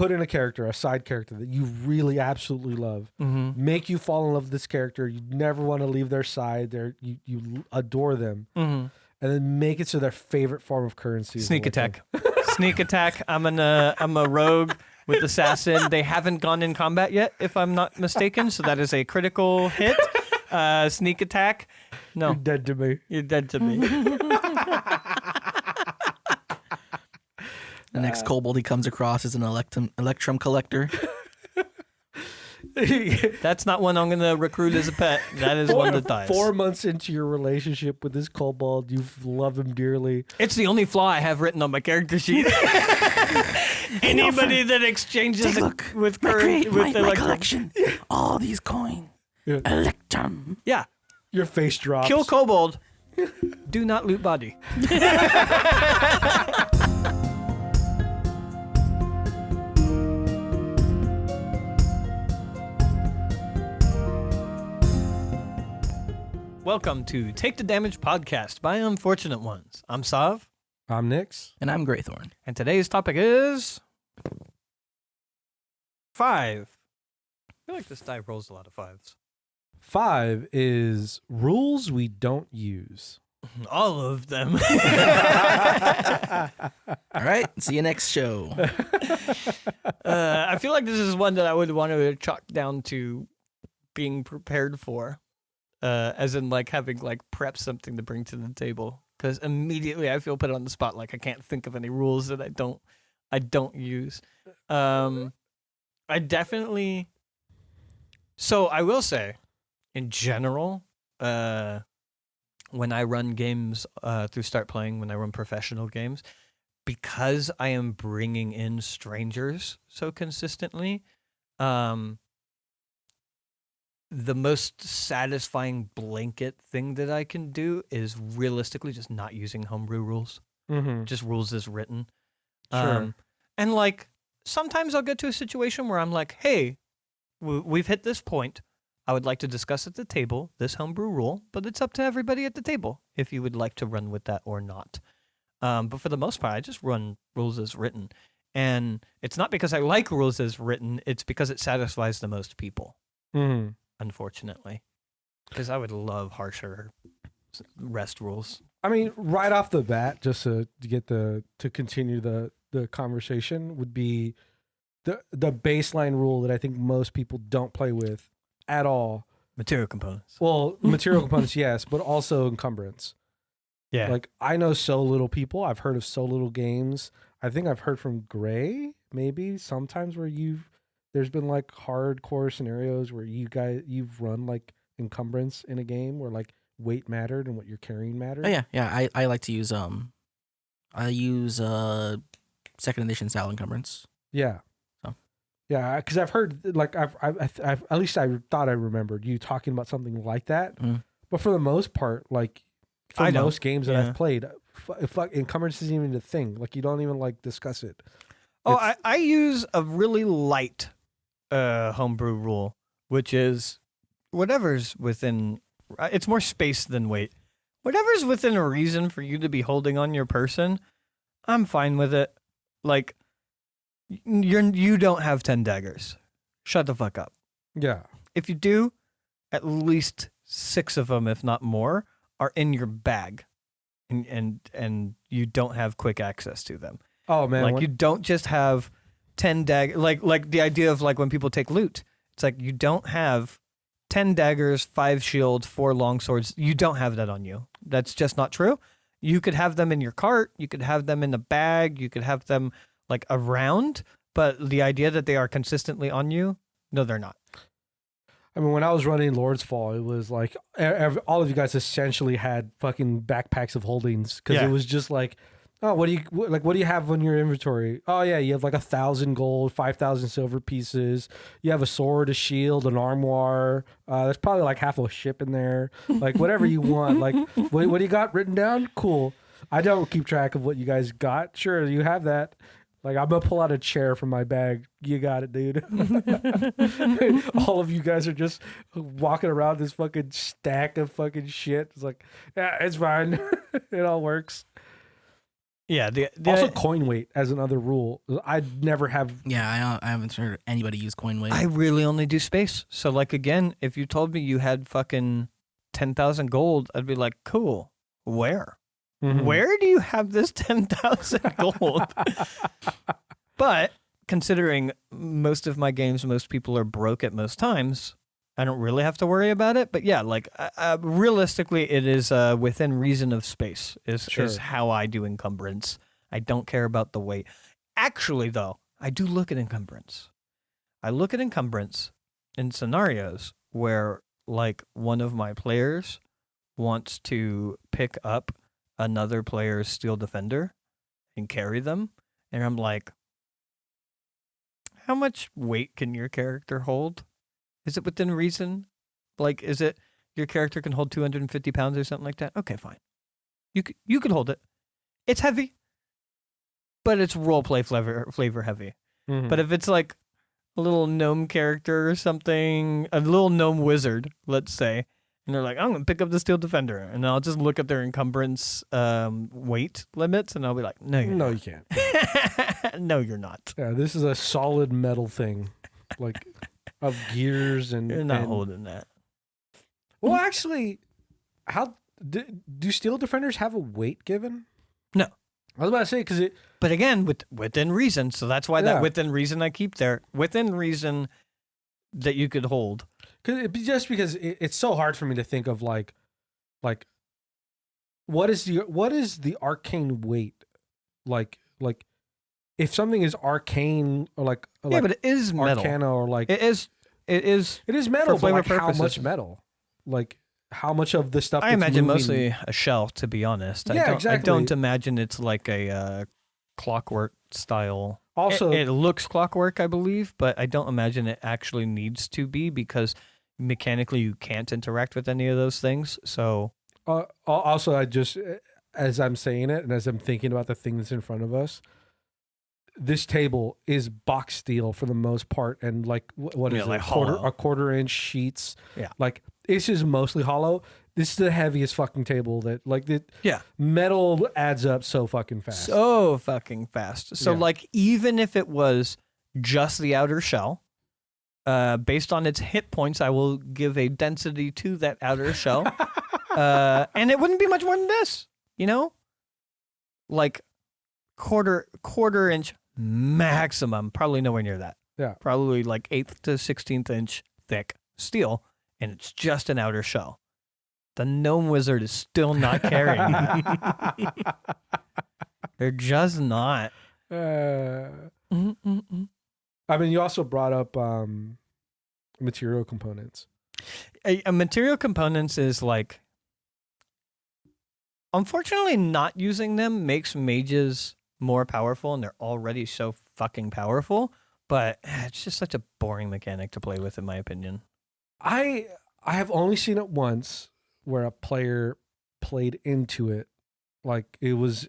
put in a character, a side character that you really absolutely love, make you fall in love with this character. You never want to leave their side. You adore them, and then make it so their favorite form of currency is Sneak attack. Sneak attack. I'm a rogue with assassin. They haven't gone in combat yet, if I'm not mistaken. So that is a critical hit. Sneak attack. No, You're dead to me. You're dead to me. The next kobold he comes across is an electrum collector. That's not one I'm going to recruit as a pet. That is one that dies. 4 months into your relationship with this kobold, you love him dearly. It's the only flaw I have written on my character sheet. Anybody that exchanges with my collection, all these coins, electrum. Yeah. Your face drops. Kill kobold. Do not loot body. Welcome to Take the Damage podcast by Unfortunate Ones. I'm Sav. I'm Nix. And I'm Graythorn. And today's topic is 5. I feel like this die rolls a lot of 5s. 5 is rules we don't use. All of them. All right. See you next show. I feel like this is one that I would want to chalk down to being prepared for. As in like having like prep something to bring to the table. Because immediately I feel put on the spot. Like I can't think of any rules that I don't use. I definitely. So I will say, in general, when I run games through Start Playing, when I run professional games, because I am bringing in strangers so consistently, the most satisfying blanket thing that I can do is realistically just not using homebrew rules. Mm-hmm. Just rules as written. Sure. And like, sometimes I'll get to a situation where I'm like, hey, we've hit this point. I would like to discuss at the table this homebrew rule, but it's up to everybody at the table if you would like to run with that or not. But for the most part, I just run rules as written. And it's not because I like rules as written, it's because it satisfies the most people. Mm-hmm. Unfortunately, because I would love harsher rest rules. I mean, right off the bat, just to continue the conversation, would be the baseline rule that I think most people don't play with at all. Material components. Well, material components, yes, but also encumbrance. Yeah. Like, I know so little people. I've heard of so little games. I think I've heard from Gray, maybe, sometimes where there's been like hardcore scenarios where you've run like encumbrance in a game where like weight mattered and what you're carrying mattered. Oh yeah. I like to use I use second edition style encumbrance. Yeah. So. Yeah, because I've heard like I've at least I thought I remembered you talking about something like that. Mm. But for the most part, like for most games that I've played, encumbrance isn't even a thing. Like you don't even like discuss it. Oh, I use a really light homebrew rule, which is whatever's within. It's more space than weight. Whatever's within a reason for you to be holding on your person, I'm fine with it. Like, you don't have 10 daggers. Shut the fuck up. Yeah. If you do, at least 6 of them, if not more, are in your bag, and you don't have quick access to them. Oh man! Like you don't just have 10 daggers. Like the idea of like when people take loot, it's like you don't have 10 daggers, 5 shields, 4 long swords. You don't have that on you. That's just not true. You could have them in your cart. You could have them in a bag. You could have them like around. But the idea that they are consistently on you, no, they're not. I mean, when I was running Lord's Fall, it was like all of you guys essentially had fucking backpacks of holdings because it was just like, oh, what do you have on your inventory? Oh yeah, you have like 1,000 gold, 5,000 silver pieces. You have a sword, a shield, an armoire. There's probably like half a ship in there. Like whatever you want. Like what do you got written down? Cool. I don't keep track of what you guys got. Sure, you have that. Like, I'm going to pull out a chair from my bag. You got it, dude. All of you guys are just walking around this fucking stack of fucking shit. It's like, yeah, it's fine. It all works. Yeah. Also, coin weight as another rule. I'd never have. Yeah, I haven't heard anybody use coin weight. I really only do space. So like again, if you told me you had fucking 10,000 gold, I'd be like, cool. Where? Mhm. Where do you have this 10,000 gold? But considering most of my games, most people are broke at most times, I don't really have to worry about it. But yeah, like realistically, it is within reason of space is how I do encumbrance. I don't care about the weight. Actually, though, I do look at encumbrance. I look at encumbrance in scenarios where like one of my players wants to pick up another player's steel defender and carry them. And I'm like, how much weight can your character hold? Is it within reason? Like, is it your character can hold 250 pounds or something like that? Okay, fine. You could hold it. It's heavy, but it's roleplay flavor heavy. Mhm. But if it's like a little gnome character or something, a little gnome wizard, let's say, and they're like, I'm going to pick up the steel defender, and I'll just look at their encumbrance weight limits, and I'll be like, no, you can't. no, you're not. Yeah, this is a solid metal thing, like of gears and. You're not holding that. Well, actually, how do steel defenders have a weight given? No. I was about to say because it. But again, within reason, so that's why that within reason I keep there. Within reason that you could hold. Just because it's so hard for me to think of like what is the arcane weight like if something is arcane or like yeah, but it is metal. Arcana or like it is metal, for but like flavor how much metal? Like how much of the stuff? I that's imagine moving... mostly a shell, to be honest. Yeah, exactly. I don't imagine it's like a clockwork style. Also, it looks clockwork, I believe, but I don't imagine it actually needs to be because mechanically you can't interact with any of those things. So also, I just as I'm saying it and as I'm thinking about the thing that's in front of us, this table is box steel for the most part, and like what is like it? A quarter inch sheets. Yeah, like it's just mostly hollow. This is the heaviest fucking table that metal adds up so fucking fast. So fucking fast. So like even if it was just the outer shell, based on its hit points, I will give a density to that outer shell. And it wouldn't be much more than this, you know? Like quarter inch maximum, probably nowhere near that. Yeah. Probably like 8th to 16th inch thick steel, and it's just an outer shell. The gnome wizard is still not carrying that. They're just not. I mean, you also brought up material components. A material components is like, unfortunately, not using them makes mages more powerful, and they're already so fucking powerful. But it's just such a boring mechanic to play with, in my opinion. I have only seen it once where a player played into it. Like it was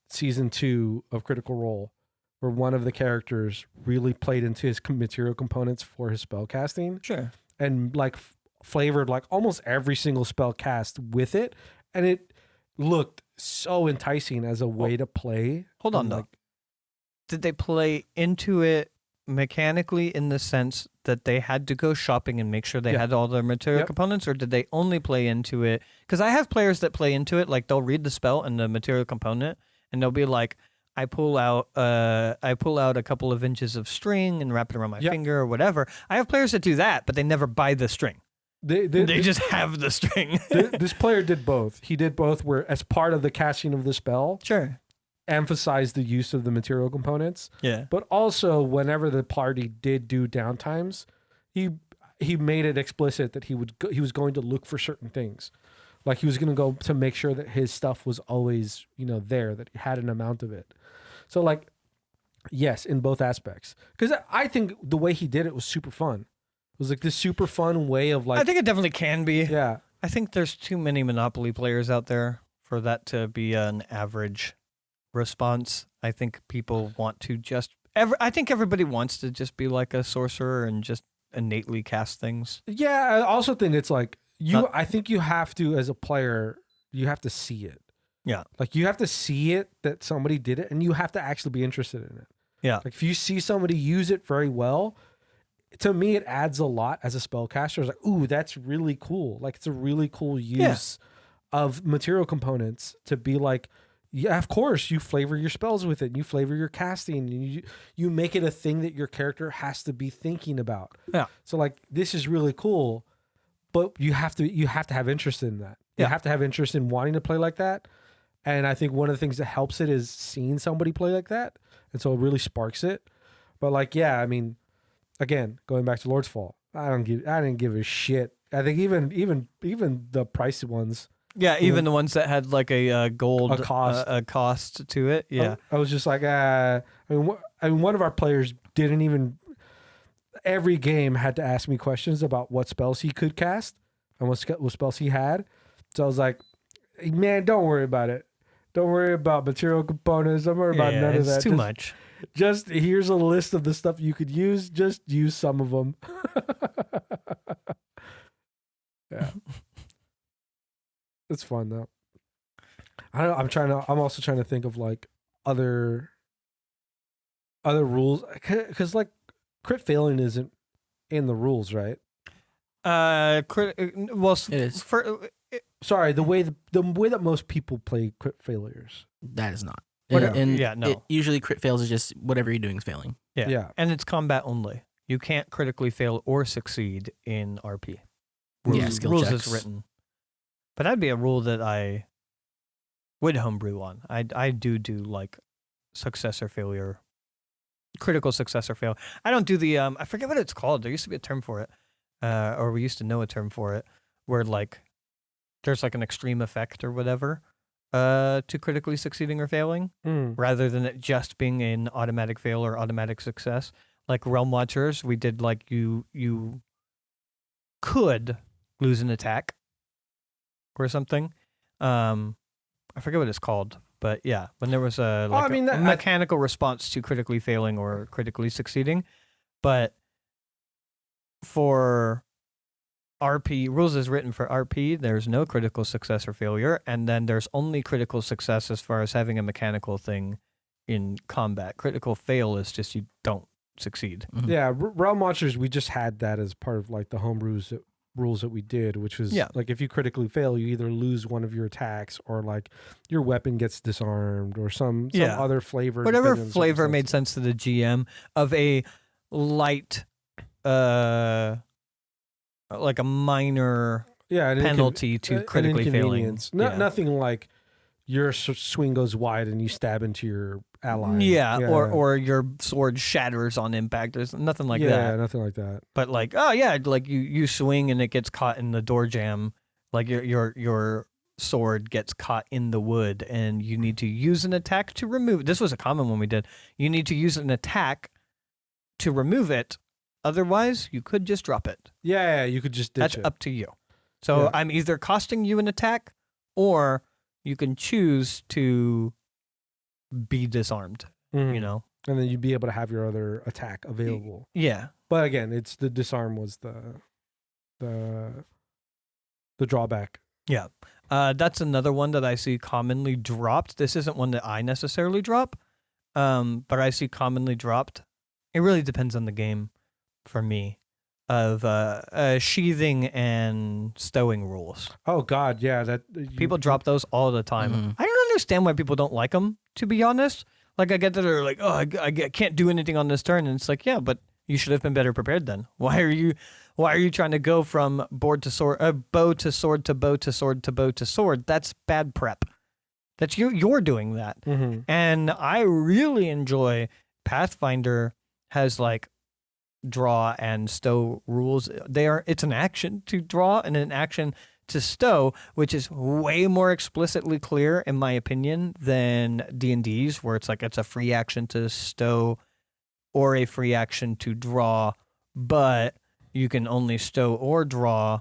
season 2 of Critical Role, where one of the characters really played into his material components for his spell casting. Sure. And like flavored like almost every single spell cast with it. And it looked so enticing as a way to play. Hold on, though. Did they play into it mechanically in the sense that they had to go shopping and make sure they had all their material components, or did they only play into it? Because I have players that play into it, like they'll read the spell and the material component, and they'll be like, I pull out a couple of inches of string and wrap it around my finger or whatever. I have players that do that, but they never buy the string. They just have the string. This player did both. He did both where as part of the casting of the spell, emphasized the use of the material components. Yeah. But also whenever the party did do downtimes, he made it explicit that he was going to look for certain things. Like he was going to go to make sure that his stuff was always, there, that he had an amount of it. So like, yes, in both aspects. Because I think the way he did it was super fun. It was like this super fun way of like... I think it definitely can be. Yeah. I think there's too many Monopoly players out there for that to be an average response. I think people want to just... I think everybody wants to just be like a sorcerer and just innately cast things. Yeah, I also think it's like... I think you have to, as a player, you have to see it. Yeah. Like you have to see it that somebody did it, and you have to actually be interested in it. Yeah. Like if you see somebody use it very well, to me it adds a lot as a spellcaster. It's like, ooh, that's really cool. Like it's a really cool use of material components to be like, yeah, of course you flavor your spells with it, and you flavor your casting, and you make it a thing that your character has to be thinking about. Yeah. So like this is really cool, but you have to have interest in that. You have to have interest in wanting to play like that. And I think one of the things that helps it is seeing somebody play like that. And so it really sparks it. But like, yeah, I mean, again, going back to Lord's Fall, I didn't give a shit. I think even the pricey ones. Yeah, even the ones that had like a gold a cost to it. Yeah, I was just like, I mean, one of our players didn't even. Every game had to ask me questions about what spells he could cast and what spells he had. So I was like, man, don't worry about it. Don't worry about material components. Don't worry about none of that. It's too much. Just here's a list of the stuff you could use. Just use some of them. Yeah. It's fun though. I don't know. I'm also trying to think of like other rules, because like crit failing isn't in the rules, right? Well, It is. Sorry, the way that most people play crit failures. That is not. Whatever. Usually crit fails is just whatever you're doing is failing. Yeah. And it's combat only. You can't critically fail or succeed in RP. Skill rules checks. is written. But that'd be a rule that I would homebrew on. I do like success or failure, critical success or fail. I don't do the I forget what it's called. There used to be a term for it, or we used to know a term for it, where like there's like an extreme effect or whatever to critically succeeding or failing, rather than it just being an automatic fail or automatic success. Like Realm Watchers, we did like you could lose an attack or something. I forget what it's called, but yeah, when there was a mechanical response to critically failing or critically succeeding. But for RP, rules is written for RP, there's no critical success or failure, and then there's only critical success as far as having a mechanical thing in combat. Critical fail is just you don't succeed. Mm-hmm. Yeah, Realm Watchers, we just had that as part of like the home rules that we did, which was like if you critically fail, you either lose one of your attacks or like your weapon gets disarmed or some other flavor. Whatever flavor made sense to the GM of a light, like a minor penalty to critically failing. Nothing like your swing goes wide and you stab into your ally. Or your sword shatters on impact. There's nothing like that. Yeah, nothing like that. But like, like you swing and it gets caught in the door jamb. Like your sword gets caught in the wood and you need to use an attack to remove it. This was a common one we did. You need to use an attack to remove it. Otherwise, you could just drop it. Yeah, you could just ditch That's it. up to you. So I'm either costing you an attack or you can choose to be disarmed, and then you'd be able to have your other attack available. Yeah. But again, it's the disarm was the drawback. Yeah. That's another one that I see commonly dropped. This isn't one that I necessarily drop, but I see commonly dropped. It really depends on the game for me, of sheathing and stowing rules. Oh God, yeah, people drop those all the time. Mm-hmm. I don't understand why people don't like them, to be honest. Like I get that they're like, oh, I can't do anything on this turn, and it's like, yeah, but you should have been better prepared then. Why are you trying to go from board to sword, bow to sword to bow to sword to bow to sword? That's bad prep. That's you're doing that. And I really enjoy Pathfinder has like draw and stow rules. It's an action to draw and an action to stow, which is way more explicitly clear in my opinion than D&D's, where it's like it's a free action to stow or a free action to draw, but you can only stow or draw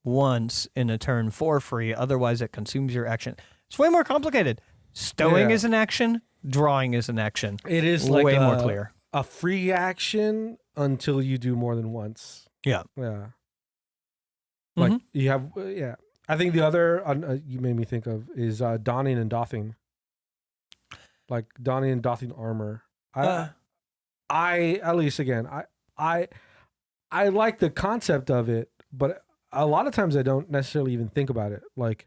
once in a turn for free, otherwise it consumes your action. It's way more complicated. Stowing is an action, drawing is an action. It is way like more clear. A free action until you do more than once. Yeah. Yeah. Like you have, I think the other you made me think of is donning and doffing. Like donning and doffing armor. I at least again, I like the concept of it, but a lot of times I don't necessarily even think about it. Like,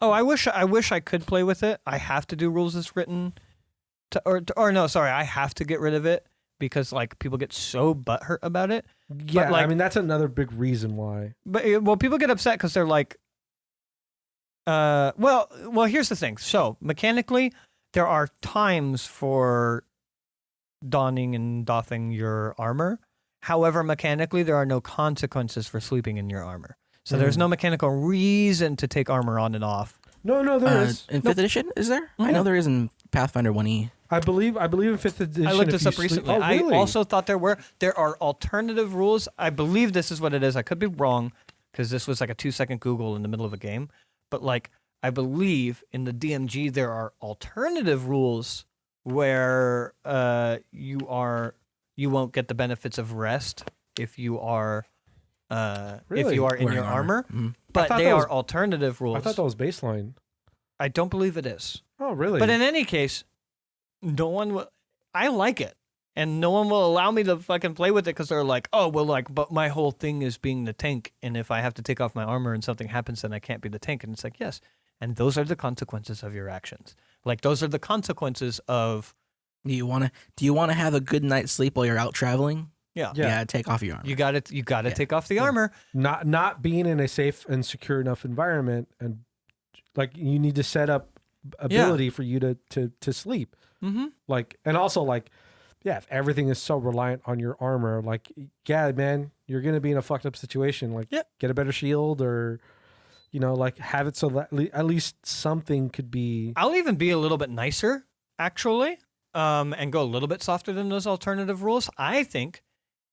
oh, I wish I could play with it. I have to do rules as written, or no, sorry, I have to get rid of it because like people get so butthurt about it. Yeah, but, like, I mean that's another big reason why. But well, people get upset because they're like, well, here's the thing. So mechanically, there are times for donning and doffing your armor. However, mechanically, there are no consequences for sleeping in your armor. So there's no mechanical reason to take armor on and off. No, there is. In 5th edition, is there? I know there is in Pathfinder 1E. I believe in 5th edition. I looked this up recently. Oh, really? I also thought there are alternative rules. I believe this is what it is. I could be wrong because this was like a 2-second Google in the middle of a game. But like, I believe in the DMG there are alternative rules where you won't get the benefits of rest if you are if you are in your armor. Mm-hmm. But they are alternative rules. I thought that was baseline. I don't believe it is. Oh, really? But in any case, no one will. I like it, and no one will allow me to fucking play with it because they're like, oh, well, like, but my whole thing is being the tank, and if I have to take off my armor and something happens, then I can't be the tank. And it's like, yes, and those are the consequences of your actions. Like, those are the consequences of. Do you want to have a good night's sleep while you're out traveling? Yeah. Take off your armor. You got to take off the armor. Not being in a safe and secure enough environment, and like you need to set up ability for you to sleep. Mm-hmm. Like, and also like, yeah, if everything is so reliant on your armor, like, yeah, man, you're gonna be in a fucked up situation. Like, get a better shield, or like have it so that at least something could be. I'll even be a little bit nicer, actually, and go a little bit softer than those alternative rules. I think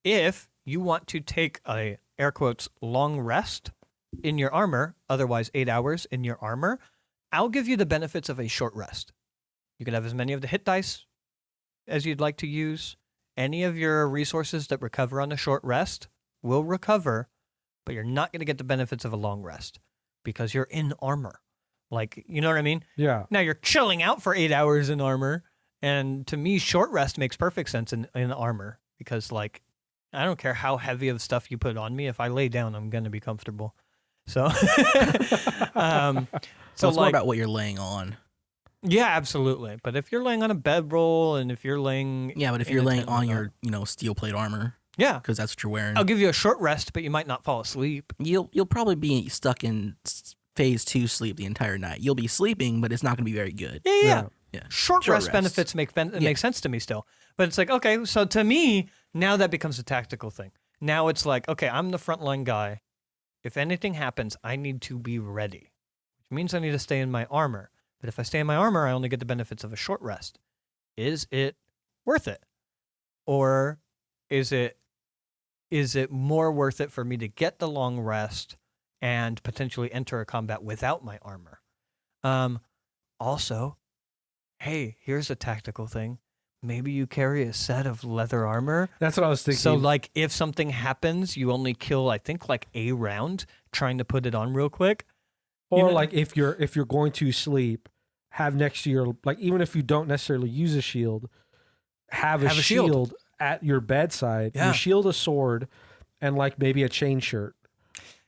if you want to take a air quotes long rest in your armor, otherwise 8 hours in your armor, I'll give you the benefits of a short rest. You can have as many of the hit dice as you'd like to use. Any of your resources that recover on a short rest will recover, but you're not going to get the benefits of a long rest because you're in armor. Like, you know what I mean? Yeah. Now you're chilling out for 8 hours in armor, and to me, short rest makes perfect sense in armor because, like, I don't care how heavy of stuff you put on me. If I lay down, I'm going to be comfortable. So, so it's more about what you're laying on. Yeah, absolutely. But if you're laying on a bedroll, and if you're laying, but if you're laying on your, steel plate armor, because that's what you're wearing, I'll give you a short rest, but you might not fall asleep. You'll probably be stuck in phase 2 sleep the entire night. You'll be sleeping, but it's not going to be very good. Yeah. Short rest benefits make sense to me still, but it's like, okay, so to me now that becomes a tactical thing. Now it's like, okay, I'm the frontline guy. If anything happens, I need to be ready, which means I need to stay in my armor. But if I stay in my armor, I only get the benefits of a short rest. Is it worth it? Or is it more worth it for me to get the long rest and potentially enter a combat without my armor? Also, hey, here's a tactical thing. Maybe you carry a set of leather armor. That's what I was thinking. So, like, if something happens, you only kill, I think, like a round trying to put it on real quick. Or like if you're going to sleep, have next to your, like, even if you don't necessarily use a shield, have a shield at your bedside. Yeah. You shield a sword and like maybe a chain shirt.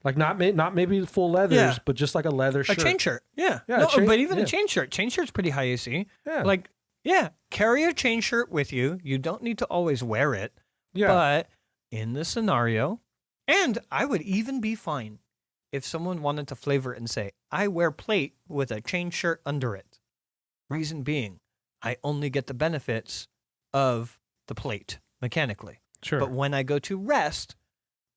Like not maybe full leathers, but just like a leather shirt. A chain shirt. Yeah. But even a chain shirt. Chain shirt's pretty high AC. Yeah. Like, yeah, carry a chain shirt with you. You don't need to always wear it. Yeah. But in the scenario, and I would even be fine if someone wanted to flavor it and say, I wear plate with a chain shirt under it. Reason being, I only get the benefits of the plate mechanically. Sure. But when I go to rest,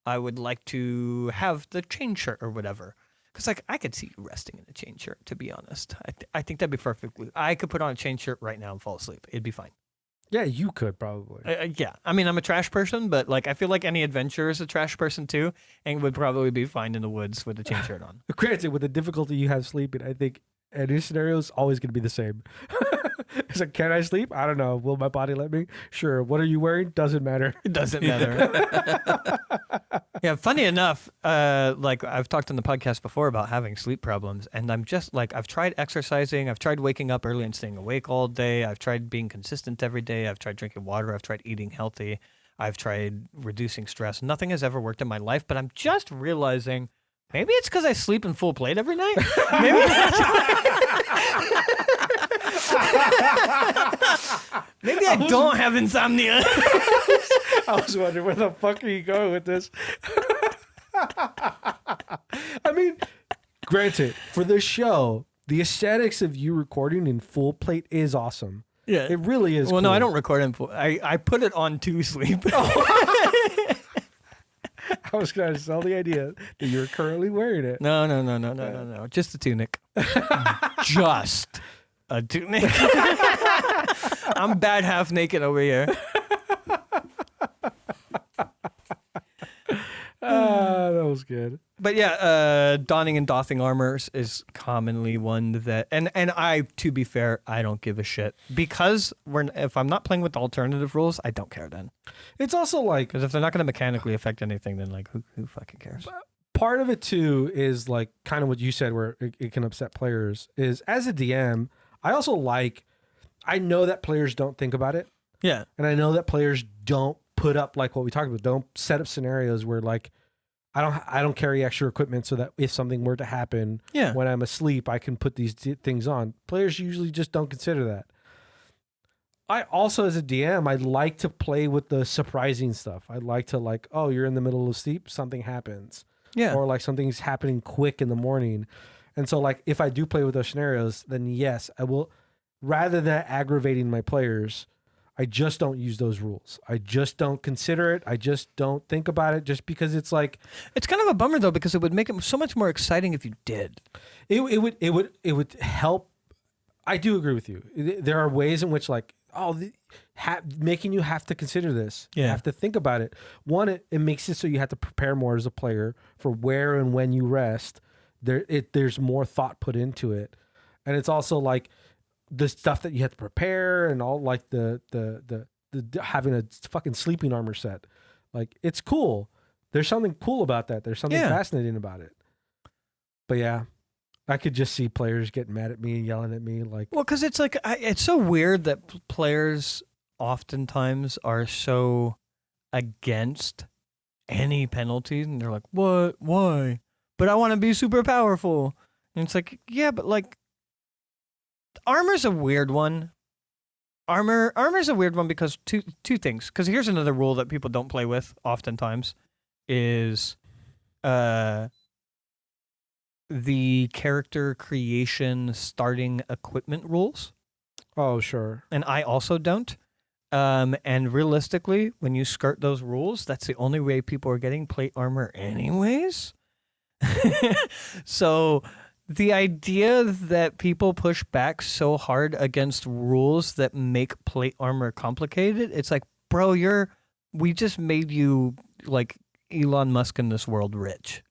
I would like to have the chain shirt or whatever. Because, like, I could see you resting in a chain shirt, to be honest. I think that'd be perfect. I could put on a chain shirt right now and fall asleep. It'd be fine. Yeah, you could probably. Yeah. I mean, I'm a trash person, but, like, I feel like any adventurer is a trash person, too, and would probably be fine in the woods with a chain shirt on. Granted, with the difficulty you have sleeping, I think any scenario is always going to be the same. It's like, can I sleep? I don't know. Will my body let me? Sure. What are you wearing? Doesn't matter. It doesn't matter. Yeah, funny enough, like I've talked on the podcast before about having sleep problems, and I'm just like, I've tried exercising, I've tried waking up early and staying awake all day, I've tried being consistent every day, I've tried drinking water, I've tried eating healthy, I've tried reducing stress. Nothing has ever worked in my life, but I'm just realizing maybe it's because I sleep in full plate every night. Maybe maybe I don't have insomnia. I was wondering where the fuck are you going with this? I mean, granted, for this show, the aesthetics of you recording in full plate is awesome. Yeah, it really is. Well, cool. no, I don't record in full. I put it on to sleep. I was going to sell the idea that you're currently wearing it. No. Just a tunic. Just a tunic. I'm bad half naked over here. That was good. But yeah, donning and doffing armors is commonly one that, and I, to be fair, I don't give a shit because if I'm not playing with the alternative rules, I don't care then. It's also like, because if they're not going to mechanically affect anything, then like who fucking cares? Part of it too is like kind of what you said, where it can upset players. Is as a DM, I also like, I know that players don't think about it. Yeah, and I know that players don't put up like what we talked about. Don't set up scenarios where like, I don't carry extra equipment so that if something were to happen when I'm asleep, I can put these things on. Players usually just don't consider that. I also, as a DM, I like to play with the surprising stuff. I like to like, oh, you're in the middle of sleep, something happens. Yeah. Or like something's happening quick in the morning. And so like, if I do play with those scenarios, then yes, I will, rather than aggravating my players, I just don't use those rules. I just don't consider it. I just don't think about it, just because it's like, it's kind of a bummer though, because it would make it so much more exciting if you did. It would help. I do agree with you. There are ways in which like, making you have to consider this. Yeah. You have to think about it. One, it makes it so you have to prepare more as a player for where and when you rest. There's more thought put into it, and it's also like the stuff that you have to prepare and all, like the having a fucking sleeping armor set. Like, it's cool. There's something cool about that. There's something fascinating about it. But yeah, I could just see players getting mad at me and yelling at me. Like, well, because it's like, it's so weird that players oftentimes are so against any penalties, and they're like, what? Why? But I want to be super powerful. And it's like, yeah, but like, armor's a weird one. Armor's a weird one because two things. Because here's another rule that people don't play with oftentimes is the character creation starting equipment rules. oh, sure. And I also don't. And realistically, when you skirt those rules, that's the only way people are getting plate armor anyways. So the idea that people push back so hard against rules that make plate armor complicated, it's like, bro, we just made you like Elon Musk in this world rich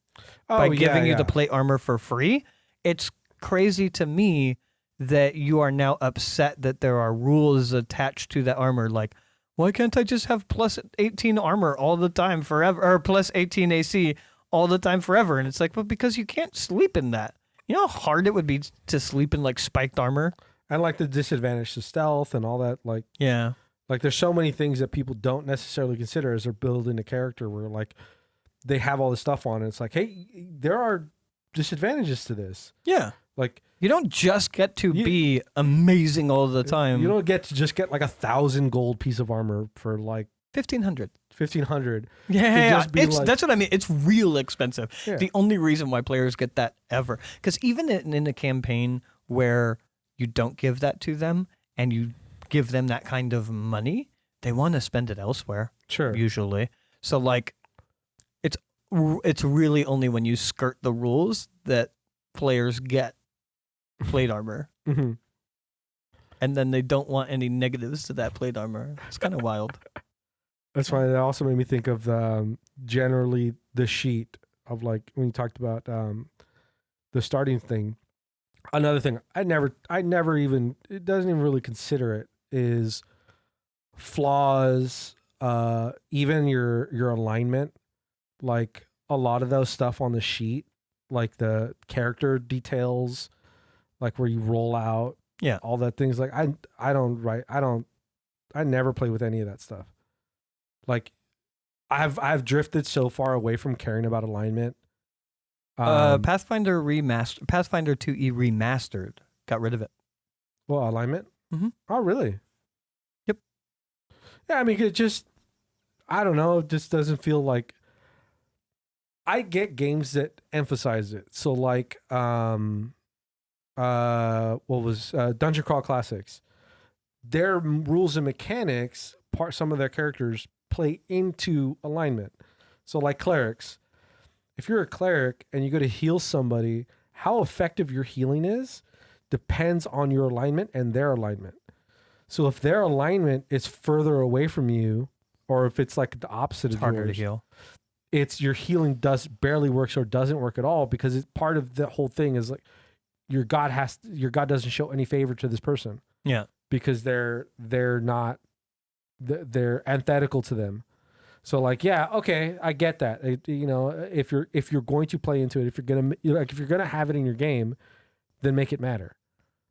by giving you the plate armor for free. It's crazy to me that you are now upset that there are rules attached to that armor. Like, why can't I just have plus 18 armor all the time forever, or plus 18 AC all the time forever? And it's like, well, because you can't sleep in that. You know how hard it would be to sleep in like spiked armor? And like the disadvantage to stealth and all that. Like, yeah. Like, there's so many things that people don't necessarily consider as they're building a character, where like they have all this stuff on, and it's like, hey, there are disadvantages to this. Yeah. Like, you don't just get to be amazing all the time. You don't get to just get like 1,000 gold piece of armor for like 1,500. 1,500. Yeah. That's what I mean. It's real expensive. Yeah. The only reason why players get that ever, because even in a campaign where you don't give that to them and you give them that kind of money, they want to spend it elsewhere. Sure. Usually. So like, it's really only when you skirt the rules that players get plate armor. Mm-hmm. And then they don't want any negatives to that plate armor. It's kind of wild. That's why it also made me think of generally the sheet of like when you talked about the starting thing. Another thing I never even, it doesn't even really consider it, is flaws, even your alignment. like a lot of those stuff on the sheet, like the character details, like where you roll out, all that things. Like I never play with any of that stuff. Like I've drifted so far away from caring about alignment. Pathfinder 2E remastered got rid of it. Well, alignment? Mm-hmm. Oh, really? Yep. Yeah, I mean, it just, I don't know, it just doesn't feel like, I get games that emphasize it. So like, what was Dungeon Crawl Classics? Their rules and mechanics, some of their characters play into alignment. So like clerics, if you're a cleric and you go to heal somebody, how effective your healing is depends on your alignment and their alignment. So if their alignment is further away from you, or if it's like the opposite of harder yours, to heal. It's your healing barely works or doesn't work at all, because it's part of the whole thing is like your god doesn't show any favor to this person. Yeah. Because they're antithetical to them. So like, yeah, okay, I get that. If you're going to play into it, if you're gonna have it in your game, then make it matter.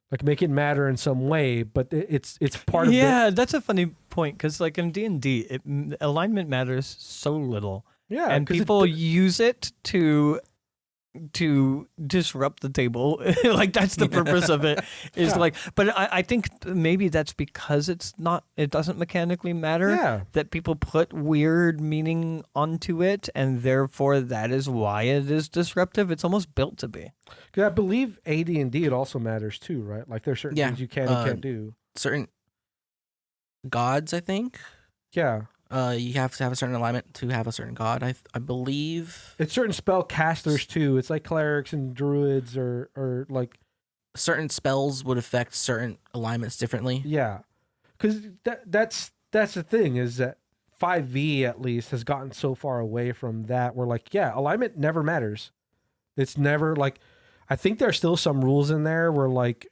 Like make it matter in some way, but it's part of it. Yeah, that's a funny point, because like in D&D, alignment matters so little. Yeah, and people use it to disrupt the table. Like that's the purpose of it. Is like, but I think maybe that's because it doesn't mechanically matter that people put weird meaning onto it, and therefore that is why it is disruptive. It's almost built to be. Because I believe AD&D it also matters too, right? Like there's certain things you can and can't do. Certain gods, I think. Yeah. You have to have a certain alignment to have a certain god. I believe it's certain spell casters too. It's like clerics and druids, or like certain spells would affect certain alignments differently. Yeah, because that's the thing, is that 5e at least has gotten so far away from that. Where like, yeah, alignment never matters. It's never like, I think there's still some rules in there where like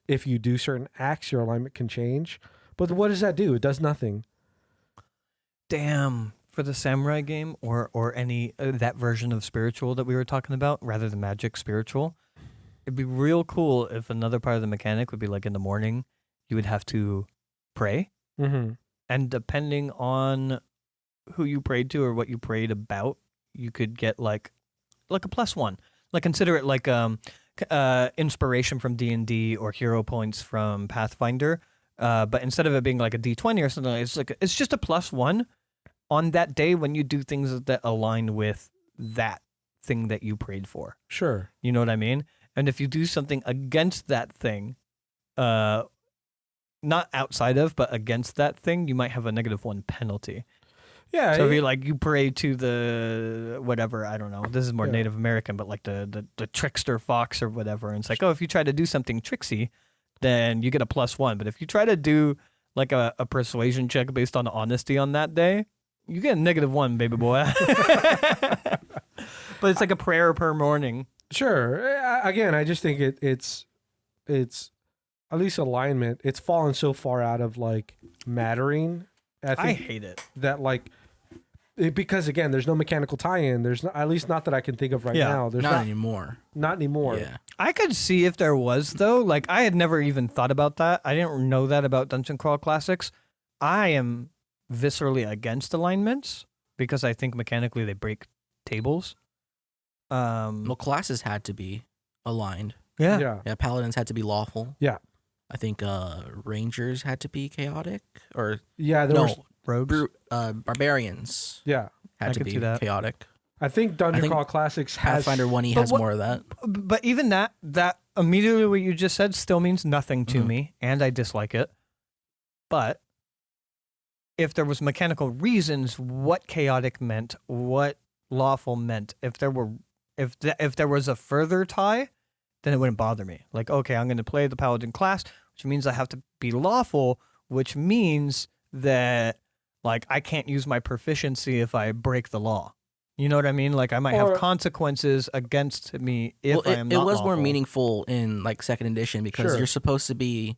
if you do certain acts, your alignment can change. But what does that do? It does nothing. Damn, for the samurai game or any that version of spiritual that we were talking about, rather than magic spiritual, it'd be real cool if another part of the mechanic would be like in the morning, you would have to pray. Mm-hmm. And depending on who you prayed to or what you prayed about, you could get like a +1. Like consider it like inspiration from D&D or hero points from Pathfinder. But instead of it being like a D20 or something, it's just a +1 on that day when you do things that align with that thing that you prayed for. Sure. You know what I mean? And if you do something against that thing, not outside of, but against that thing, you might have a -1 penalty. Yeah. So if you pray to the whatever, I don't know, this is more Native American, but like the trickster fox or whatever. And it's like, oh, if you try to do something tricksy, then you get a +1. But if you try to do like a persuasion check based on honesty on that day, you get a -1, baby boy. But it's like a prayer per morning. Sure. Again, I just think it's at least alignment. It's fallen so far out of like mattering. I hate it. That like, because again, there's no mechanical tie-in. There's not, at least not that I can think of right now. There's not anymore. Not anymore. Yeah. I could see if there was though. Like I had never even thought about that. I didn't know that about Dungeon Crawl Classics. I am viscerally against alignments because I think mechanically they break tables. Well, classes had to be aligned. Yeah. Yeah. Paladins had to be lawful. Yeah. I think Rangers had to be chaotic, or rogues, Yeah, barbarians. Had to be chaotic. I think Dungeon Crawl Classics has Pathfinder 1E has more of that. But even that immediately what you just said still means nothing to me, and I dislike it. But if there was mechanical reasons, what chaotic meant, what lawful meant, if there was a further tie, then it wouldn't bother me. Like, okay, I'm going to play the paladin class, which means I have to be lawful, which means that like I can't use my proficiency if I break the law. You know what I mean? Like I might have consequences against me if I am not It was lawful. more meaningful in like second edition because you're supposed to be,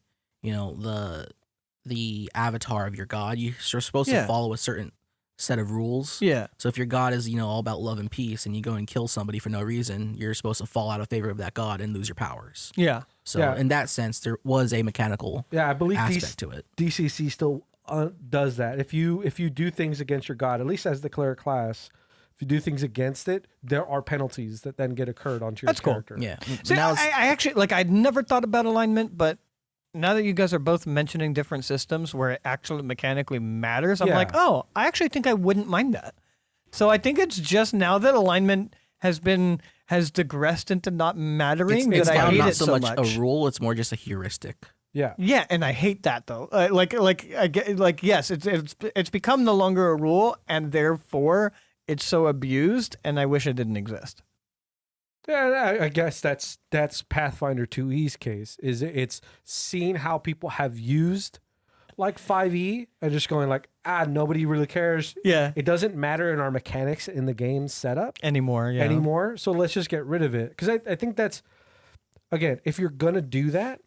the avatar of your god. You're supposed to follow a certain set of rules. Yeah. So if your god is, all about love and peace, and you go and kill somebody for no reason, you're supposed to fall out of favor of that god and lose your powers. Yeah. So in that sense, there was a mechanical I believe aspect to it. DCC still does that. If you do things against your god, at least as the cleric class, if you do things against it, there are penalties that then get occurred onto your character. Cool. Yeah. See, I actually I'd never thought about alignment, but now that you guys are both mentioning different systems where it actually mechanically matters, I'm like, oh, I actually think I wouldn't mind that. So I think it's just now that alignment has digressed into not mattering It's that I hate not it so much a rule; it's more just a heuristic. Yeah. Yeah, and I hate that though. I get yes, it's become no longer a rule, and therefore it's so abused, and I wish it didn't exist. Yeah, I guess that's Pathfinder 2E's case. It's seeing how people have used like 5E and just going like, nobody really cares. Yeah. It doesn't matter in our mechanics in the game setup anymore. So let's just get rid of it. Because I think that's, again, if you're gonna do that,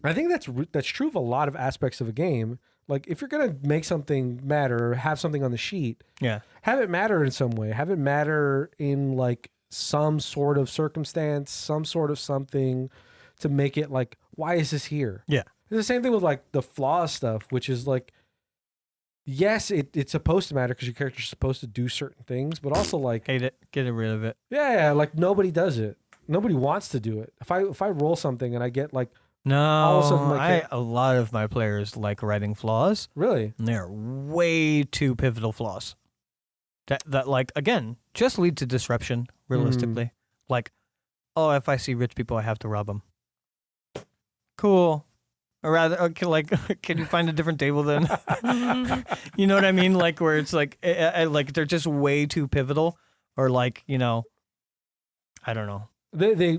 I think that's true of a lot of aspects of a game. Like if you're gonna make something matter or have something on the sheet, have it matter in some way. Have it matter in like some sort of circumstance, some sort of something to make it like, why is this here? Yeah. It's the same thing with like the flaws stuff, which is like, yes, it's supposed to matter because your character's supposed to do certain things, but also like hate it, get rid of it. Yeah, like nobody does it. Nobody wants to do it. If I roll something and I get like all of a sudden a lot of my players like writing flaws. Really? And they're way too pivotal flaws. That like again just lead to disruption. Realistically, like, oh, if I see rich people, I have to rob them. Cool. Or rather, okay, like, can you find a different table then? You know what I mean? Like where it's like they're just way too pivotal, or like I don't know. They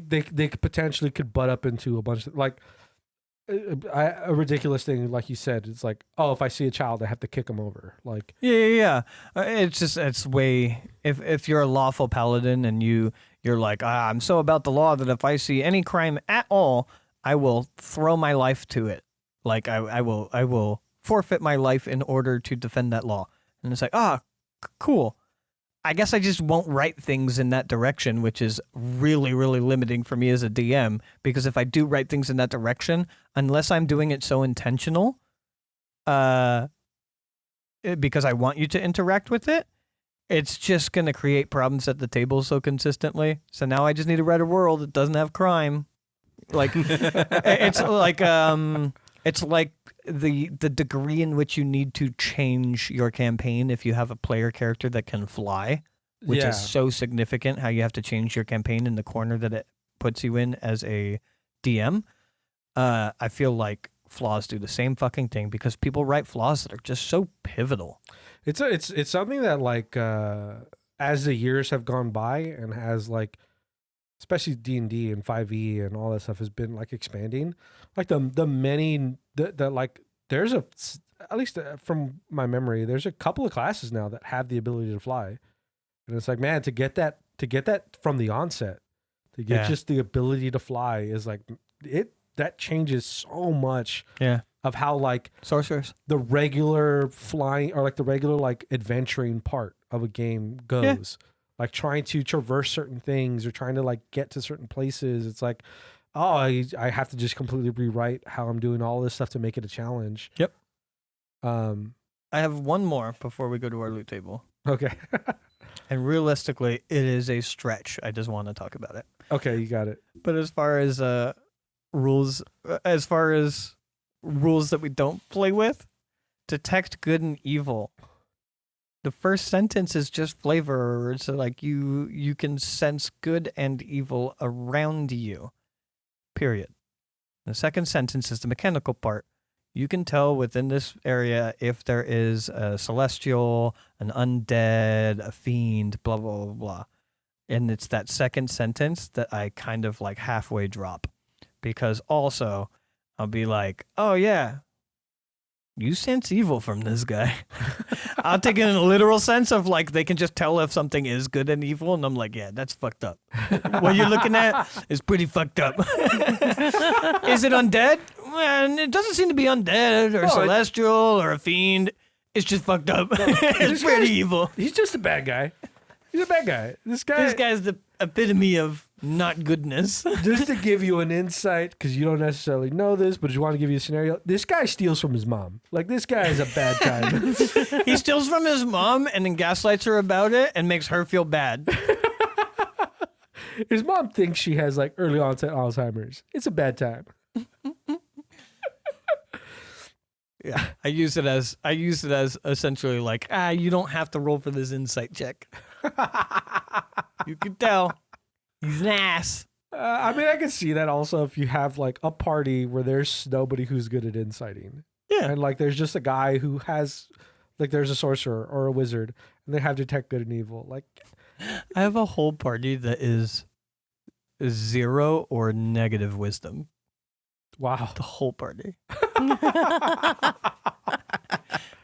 potentially could butt up into a bunch of like a ridiculous thing, like you said. It's like, oh, if I see a child, I have to kick them over. Like, yeah. It's way. If you're a lawful paladin and you're like, I'm so about the law that if I see any crime at all, I will throw my life to it. Like I will forfeit my life in order to defend that law. And it's like, cool. I guess I just won't write things in that direction, which is really, really limiting for me as a DM. Because if I do write things in that direction, unless I'm doing it so intentional, because I want you to interact with it, it's just going to create problems at the table so consistently. So now I just need to write a world that doesn't have crime. Like it's like the degree in which you need to change your campaign if you have a player character that can fly, which is so significant, how you have to change your campaign in the corner that it puts you in as a DM. I feel like flaws do the same fucking thing because people write flaws that are just so pivotal. It's something that like as the years have gone by and has like, especially D&D and 5e and all that stuff has been like expanding. Like the many that like there's at least from my memory, there's a couple of classes now that have the ability to fly, and it's like, man, to get that from the onset, to get just the ability to fly is like that changes so much. Yeah. Of how like sorcerers, the regular flying or like the regular like adventuring part of a game goes. Yeah. Like trying to traverse certain things or trying to like get to certain places. It's like, oh, I have to just completely rewrite how I'm doing all this stuff to make it a challenge. Yep. I have one more before we go to our loot table. Okay. And realistically, it is a stretch. I just want to talk about it. Okay, you got it. But as far as rules that we don't play with, detect good and evil. The first sentence is just flavor. It's like you can sense good and evil around you. Period. The second sentence is the mechanical part. You can tell within this area if there is a celestial, an undead, a fiend, blah, blah, blah, blah. And it's that second sentence that I kind of like halfway drop. Because also, I'll be like, oh yeah, you sense evil from this guy. I'll take it in a literal sense of like they can just tell if something is good and evil, and I'm like, yeah, that's fucked up. What you're looking at is pretty fucked up. Is it undead? Well, it doesn't seem to be undead or celestial or a fiend. It's just fucked up. this It's pretty guy's- evil. He's just a bad guy. He's a bad guy. This Guy's the epitome of not goodness. just to give you an insight, because you don't necessarily know this, but you want to give you a scenario. This guy steals from his mom. Like, this guy is a bad guy. He steals from his mom and then gaslights her about it and makes her feel bad. His mom thinks she has like early onset Alzheimer's. It's a bad time. Yeah, I use it as essentially like, you don't have to roll for this insight check. You can tell he's an ass. I mean, I can see that also if you have like a party where there's nobody who's good at inciting. Yeah. And like there's just a guy who has, like, there's a sorcerer or a wizard and they have detect good and evil. Like, I have a whole party that is 0 or negative wisdom. wow. The whole party.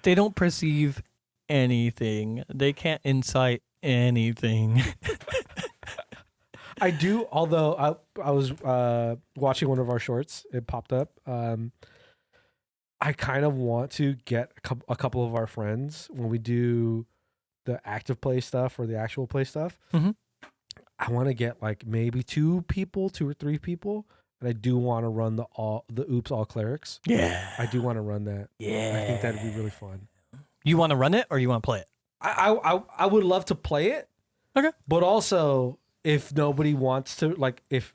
They don't perceive anything. They can't insight anything. I do, although I was watching one of our shorts, it popped up. I kind of want to get a couple of our friends when we do the active play stuff or the actual play stuff. Mhm. I want to get like maybe 2 or 3 people, and I do want to run the Oops All Clerics. Yeah. I do want to run that. Yeah. I think that'd be really fun. You want to run it or you want to play it? I would love to play it. Okay. But also, if nobody wants to, like, if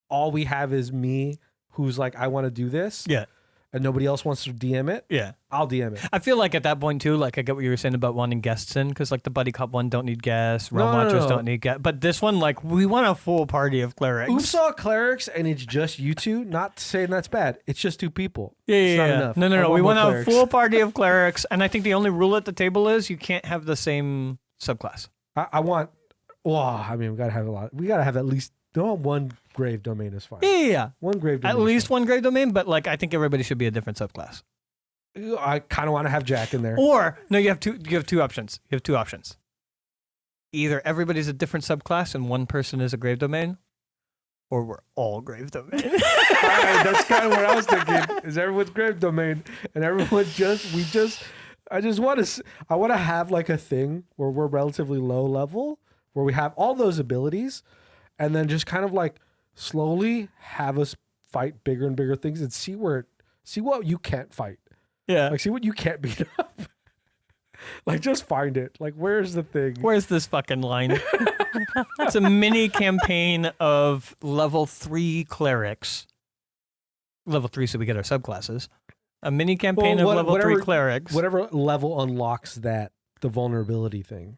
all we have is me, who's like, I want to do this, Yeah. and nobody else wants to DM it, Yeah. I'll DM it. I feel like at that point too, like I get what you were saying about wanting guests in, because like the Buddy Cop one don't need guests, Realm No. Watchers don't need guests, but this one, like, we want a full party of clerics. Oops All Clerics, and it's just you two. Not saying that's bad. It's just 2 people. Yeah, It's not yeah. enough. No. I We more want a clerics. full party of clerics, and I think the only rule at the table is you can't have the same subclass. I want. Well, I mean, we gotta have a lot. We gotta have at least one grave domain is fine. Yeah. One grave domain. At least one grave domain, but like I think everybody should be a different subclass. I kind of want to have Jack in there. Or no, you have two options. You have 2 options. Either everybody's a different subclass and one person is a grave domain, or we're all grave domain. All right, that's kind of what I was thinking. Is everyone's grave domain, and everyone I want to have like a thing where we're relatively low level, where we have all those abilities, and then just kind of like slowly have us fight bigger and bigger things and see what you can't fight. Yeah. Like, see what you can't beat up. Like, just find it. Like, where's the thing? Where's this fucking line? It's a mini campaign of level 3 clerics. Level 3, so we get our subclasses. A mini campaign of level 3 clerics. Whatever level unlocks the vulnerability thing.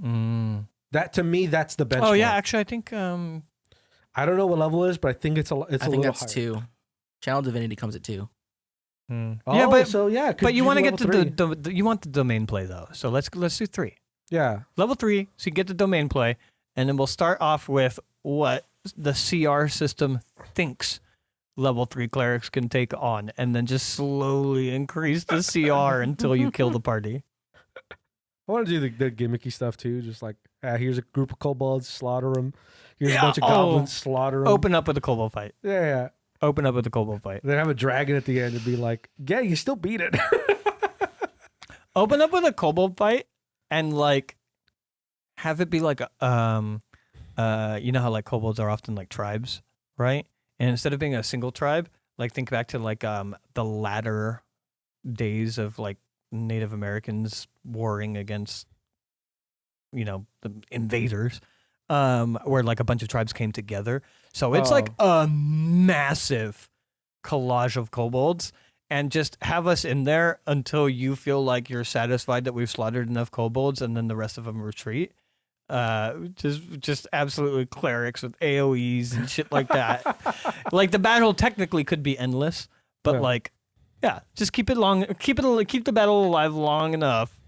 Mm. That, to me, that's the benchmark. Oh yeah, actually, I think. I don't know what level it is, but I think it's a I think little that's higher. 2. Channel Divinity comes at 2. Oh, yeah, but so yeah, but you want to get to level 3. you want the domain play though. So let's do 3. Yeah. Level 3, so you get the domain play, and then we'll start off with what the CR system thinks level 3 clerics can take on, and then just slowly increase the CR until you kill the party. I want to do the gimmicky stuff too. Just like, here's a group of kobolds, slaughter them. Here's Yeah, a bunch of goblins, slaughter them. Open up with a kobold fight. Yeah. Open up with a kobold fight. Then have a dragon at the end and be like, yeah, you still beat it. Open up with a kobold fight and like have it be like you know how like kobolds are often like tribes, right? And instead of being a single tribe, like think back to like the latter days of like Native Americans warring against, you know, the invaders, where like a bunch of tribes came together. So it's like a massive collage of kobolds, and just have us in there until you feel like you're satisfied that we've slaughtered enough kobolds, and then the rest of them retreat. Just absolutely clerics with AoEs and shit like that. Like the battle technically could be endless, but like, yeah, just keep the battle alive long enough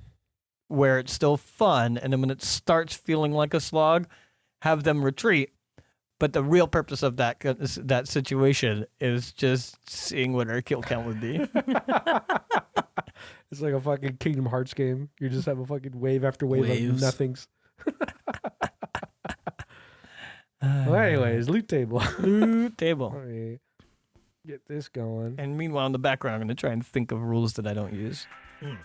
where it's still fun, and then when it starts feeling like a slog, have them retreat. But the real purpose of that situation is just seeing what our kill count would be. It's like a fucking Kingdom Hearts game. You just have a fucking wave after wave Waves. of nothings. Well, anyways, loot table. Loot table. Let me get this going. And meanwhile, in the background, I'm going to try and think of rules that I don't use. Yeah.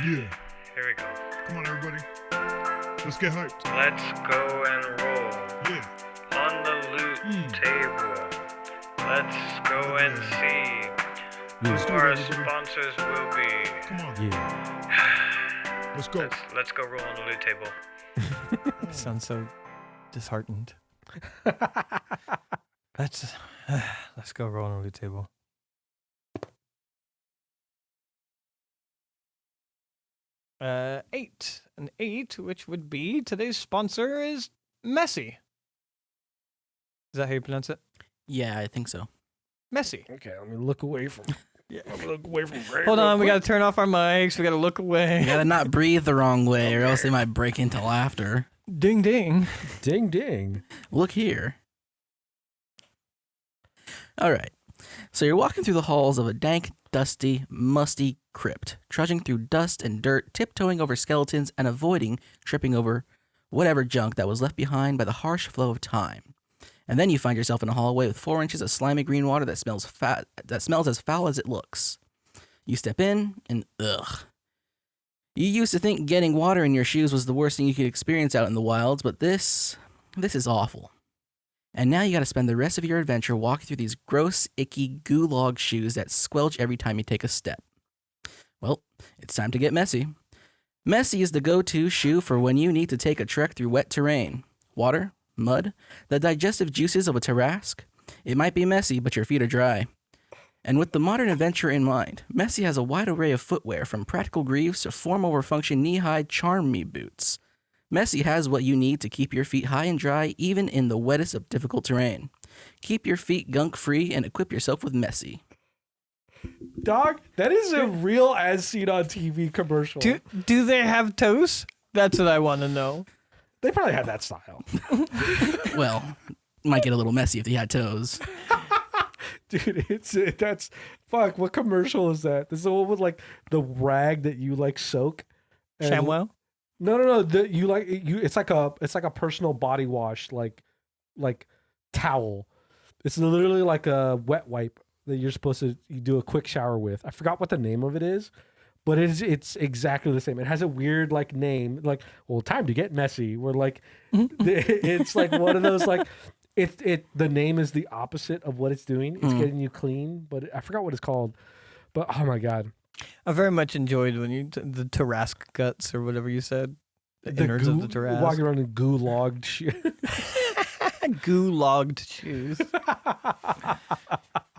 Here we go. Come on, everybody. Let's get hyped. Let's go and roll. Yeah. On the loot table. Let's go and see Let's who do it, our everybody. sponsors will be. Come on. Yeah. Let's go. Let's go roll on the loot table. Sounds so disheartened. Let's go roll on the loot table. Eight. An 8, which would be today's sponsor is Messi. Is that how you pronounce it? Yeah, I think so. Messi. Okay, let me look away from. Yeah. Let me look away from. Greg Hold real on, we quick. gotta turn off our mics. We gotta look away. You gotta not breathe the wrong way, or else they might break into laughter. Ding ding. Ding ding. Look here. All right. So you're walking through the halls of a dank, dusty, musty crypt, trudging through dust and dirt, tiptoeing over skeletons, and avoiding tripping over whatever junk that was left behind by the harsh flow of time. And then you find yourself in a hallway with 4 inches of slimy green water that smells as foul as it looks. You step in, and ugh. You used to think getting water in your shoes was the worst thing you could experience out in the wilds, but this is awful. And now you gotta spend the rest of your adventure walking through these gross, icky, gulag shoes that squelch every time you take a step. Well, it's time to get messy. Messy is the go-to shoe for when you need to take a trek through wet terrain. Water, mud, the digestive juices of a Tarrasque. It might be messy, but your feet are dry. And with the modern adventurer in mind, Messy has a wide array of footwear from practical greaves to form-over-function knee-high Charm Me boots. Messy has what you need to keep your feet high and dry even in the wettest of difficult terrain. Keep your feet gunk-free and equip yourself with Messy. Dog, that is a real as seen on TV commercial. Do they have toes? That's what I want to know. They probably have that style. Well, might get a little messy if you had toes. Dude, that's fuck. What commercial is that? This is the one with like the rag that you like soak. and- Shamwell? No. It's like a personal body wash, like towel. It's literally like a wet wipe that you're supposed to you do a quick shower with. I forgot what the name of it is, but it's exactly the same. It has a weird like name, like time to get messy. We're like, it's like one of those like. The name is the opposite of what it's doing. It's getting you clean, but I forgot what it's called. But oh my god, I very much enjoyed when the Tarrasque guts or whatever you said. The innards of the Tarrasque. walking around in gulagged shit. Gulagged shoes.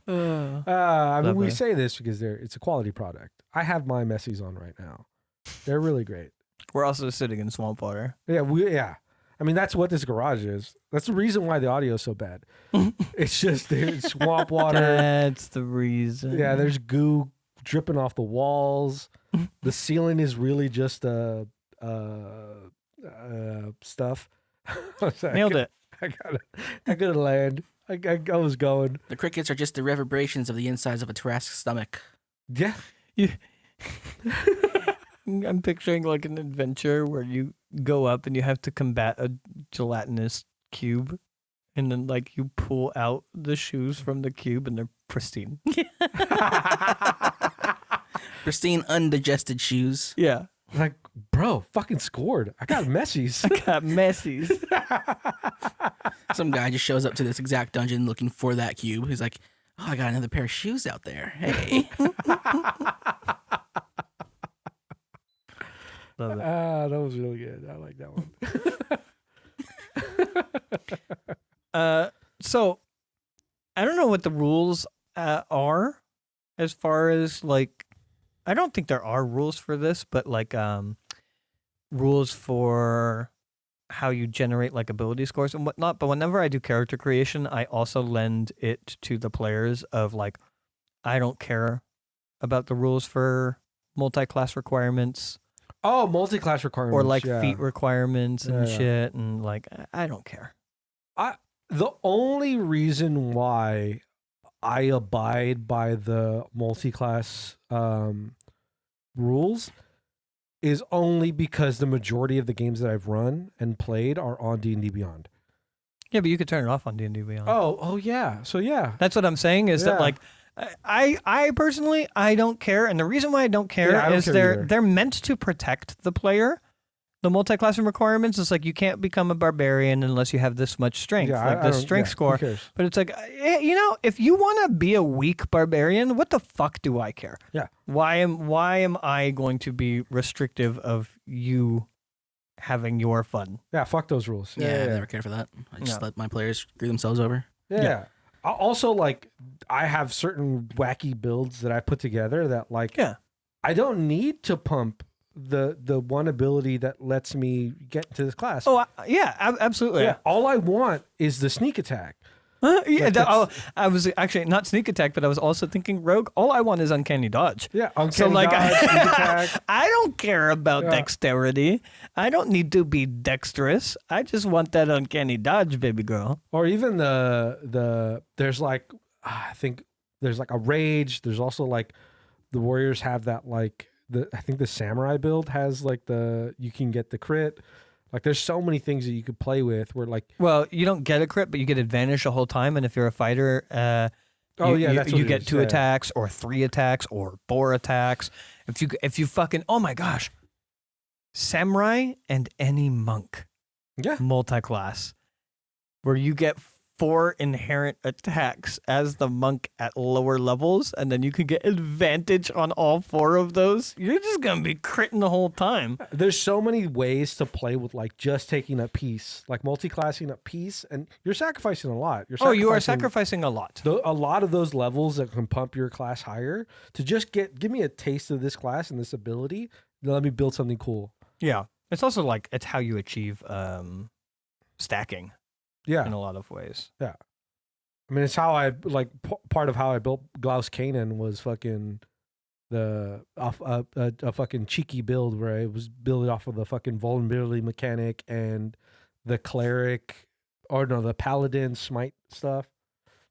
I mean, we Lovely. say this because it's a quality product. I have my Messies on right now. They're really great. We're also sitting in swamp water. Yeah. I mean, that's what this garage is. That's the reason why the audio is so bad. It's just there's swamp water. That's the reason. Yeah, there's goo dripping off the walls. The ceiling is really just stuff. Nailed it. I gotta land. I was going. The crickets are just the reverberations of the insides of a Tarrasque stomach. Yeah. I'm picturing like an adventure where you go up and you have to combat a gelatinous cube, and then like you pull out the shoes from the cube and they're pristine. Pristine, undigested shoes. Yeah. Like, bro, fucking scored. I got Messies. I got Messies. Some guy just shows up to this exact dungeon looking for that cube. He's like, oh, I got another pair of shoes out there. Hey. Love it. That was really good. I like that one. So I don't know what the rules are as far as like, I don't think there are rules for this, but like rules for how you generate like ability scores and whatnot. But whenever I do character creation, I also lend it to the players of like, I don't care about the rules for multi-class requirements Oh, multi-class requirements. or like yeah. feat requirements and Yeah. shit. And like, I don't care. The only reason why I abide by the multi-class rules is only because the majority of the games that I've run and played are on D&D Beyond. Yeah, but you could turn it off on D&D Beyond. Oh yeah. So yeah. That's what I'm saying is that Yeah. like I personally I don't care, and the reason why I don't care Yeah, I don't is care either. they're meant to protect the player. The multi-classroom requirements is like you can't become a barbarian unless you have this much strength, Yeah, like I the don't- strength yeah, score. Who cares? But it's like, if you want to be a weak barbarian, what the fuck do I care? Yeah. Why am I going to be restrictive of you having your fun? Yeah, fuck those rules. Yeah, I never cared for that. I just No. let my players screw themselves over. Yeah. Also, like, I have certain wacky builds that I put together that, like, Yeah. I don't need to pump the one ability that lets me get into this class. Oh, yeah, absolutely. yeah. All I want is the sneak attack. Yeah, Like, I was actually not sneak attack, but I was also thinking rogue. All I want is uncanny dodge. Yeah, So uncanny like, dodge, sneak attack. I don't care about Yeah. dexterity. I don't need to be dexterous. I just want that uncanny dodge, baby girl. Or even there's like, I think there's like a rage. There's also like the warriors have that like I think the samurai build has like you can get the crit. Like there's so many things that you could play with where like, Well, you don't get a crit, but you get advantage the whole time. And if you're a fighter, that's you what it get is. 2 Yeah. attacks or 3 attacks or 4 attacks. If you fucking, oh my gosh, samurai and any monk Yeah. multi-class, where you get 4 inherent attacks as the monk at lower levels, and then you can get advantage on all 4 of those. You're just gonna be critting the whole time. There's so many ways to play with like just taking a piece, like multi-classing a piece, and you're sacrificing a lot. You are sacrificing a lot. a lot of those levels that can pump your class higher to just give me a taste of this class and this ability. Let me build something cool. Yeah, it's also like it's how you achieve stacking Yeah, in a lot of ways. I mean, it's how I like part of how I built Glaus Kanan was fucking a fucking cheeky build where I was building off of the fucking vulnerability mechanic and the cleric, or no, the paladin smite stuff.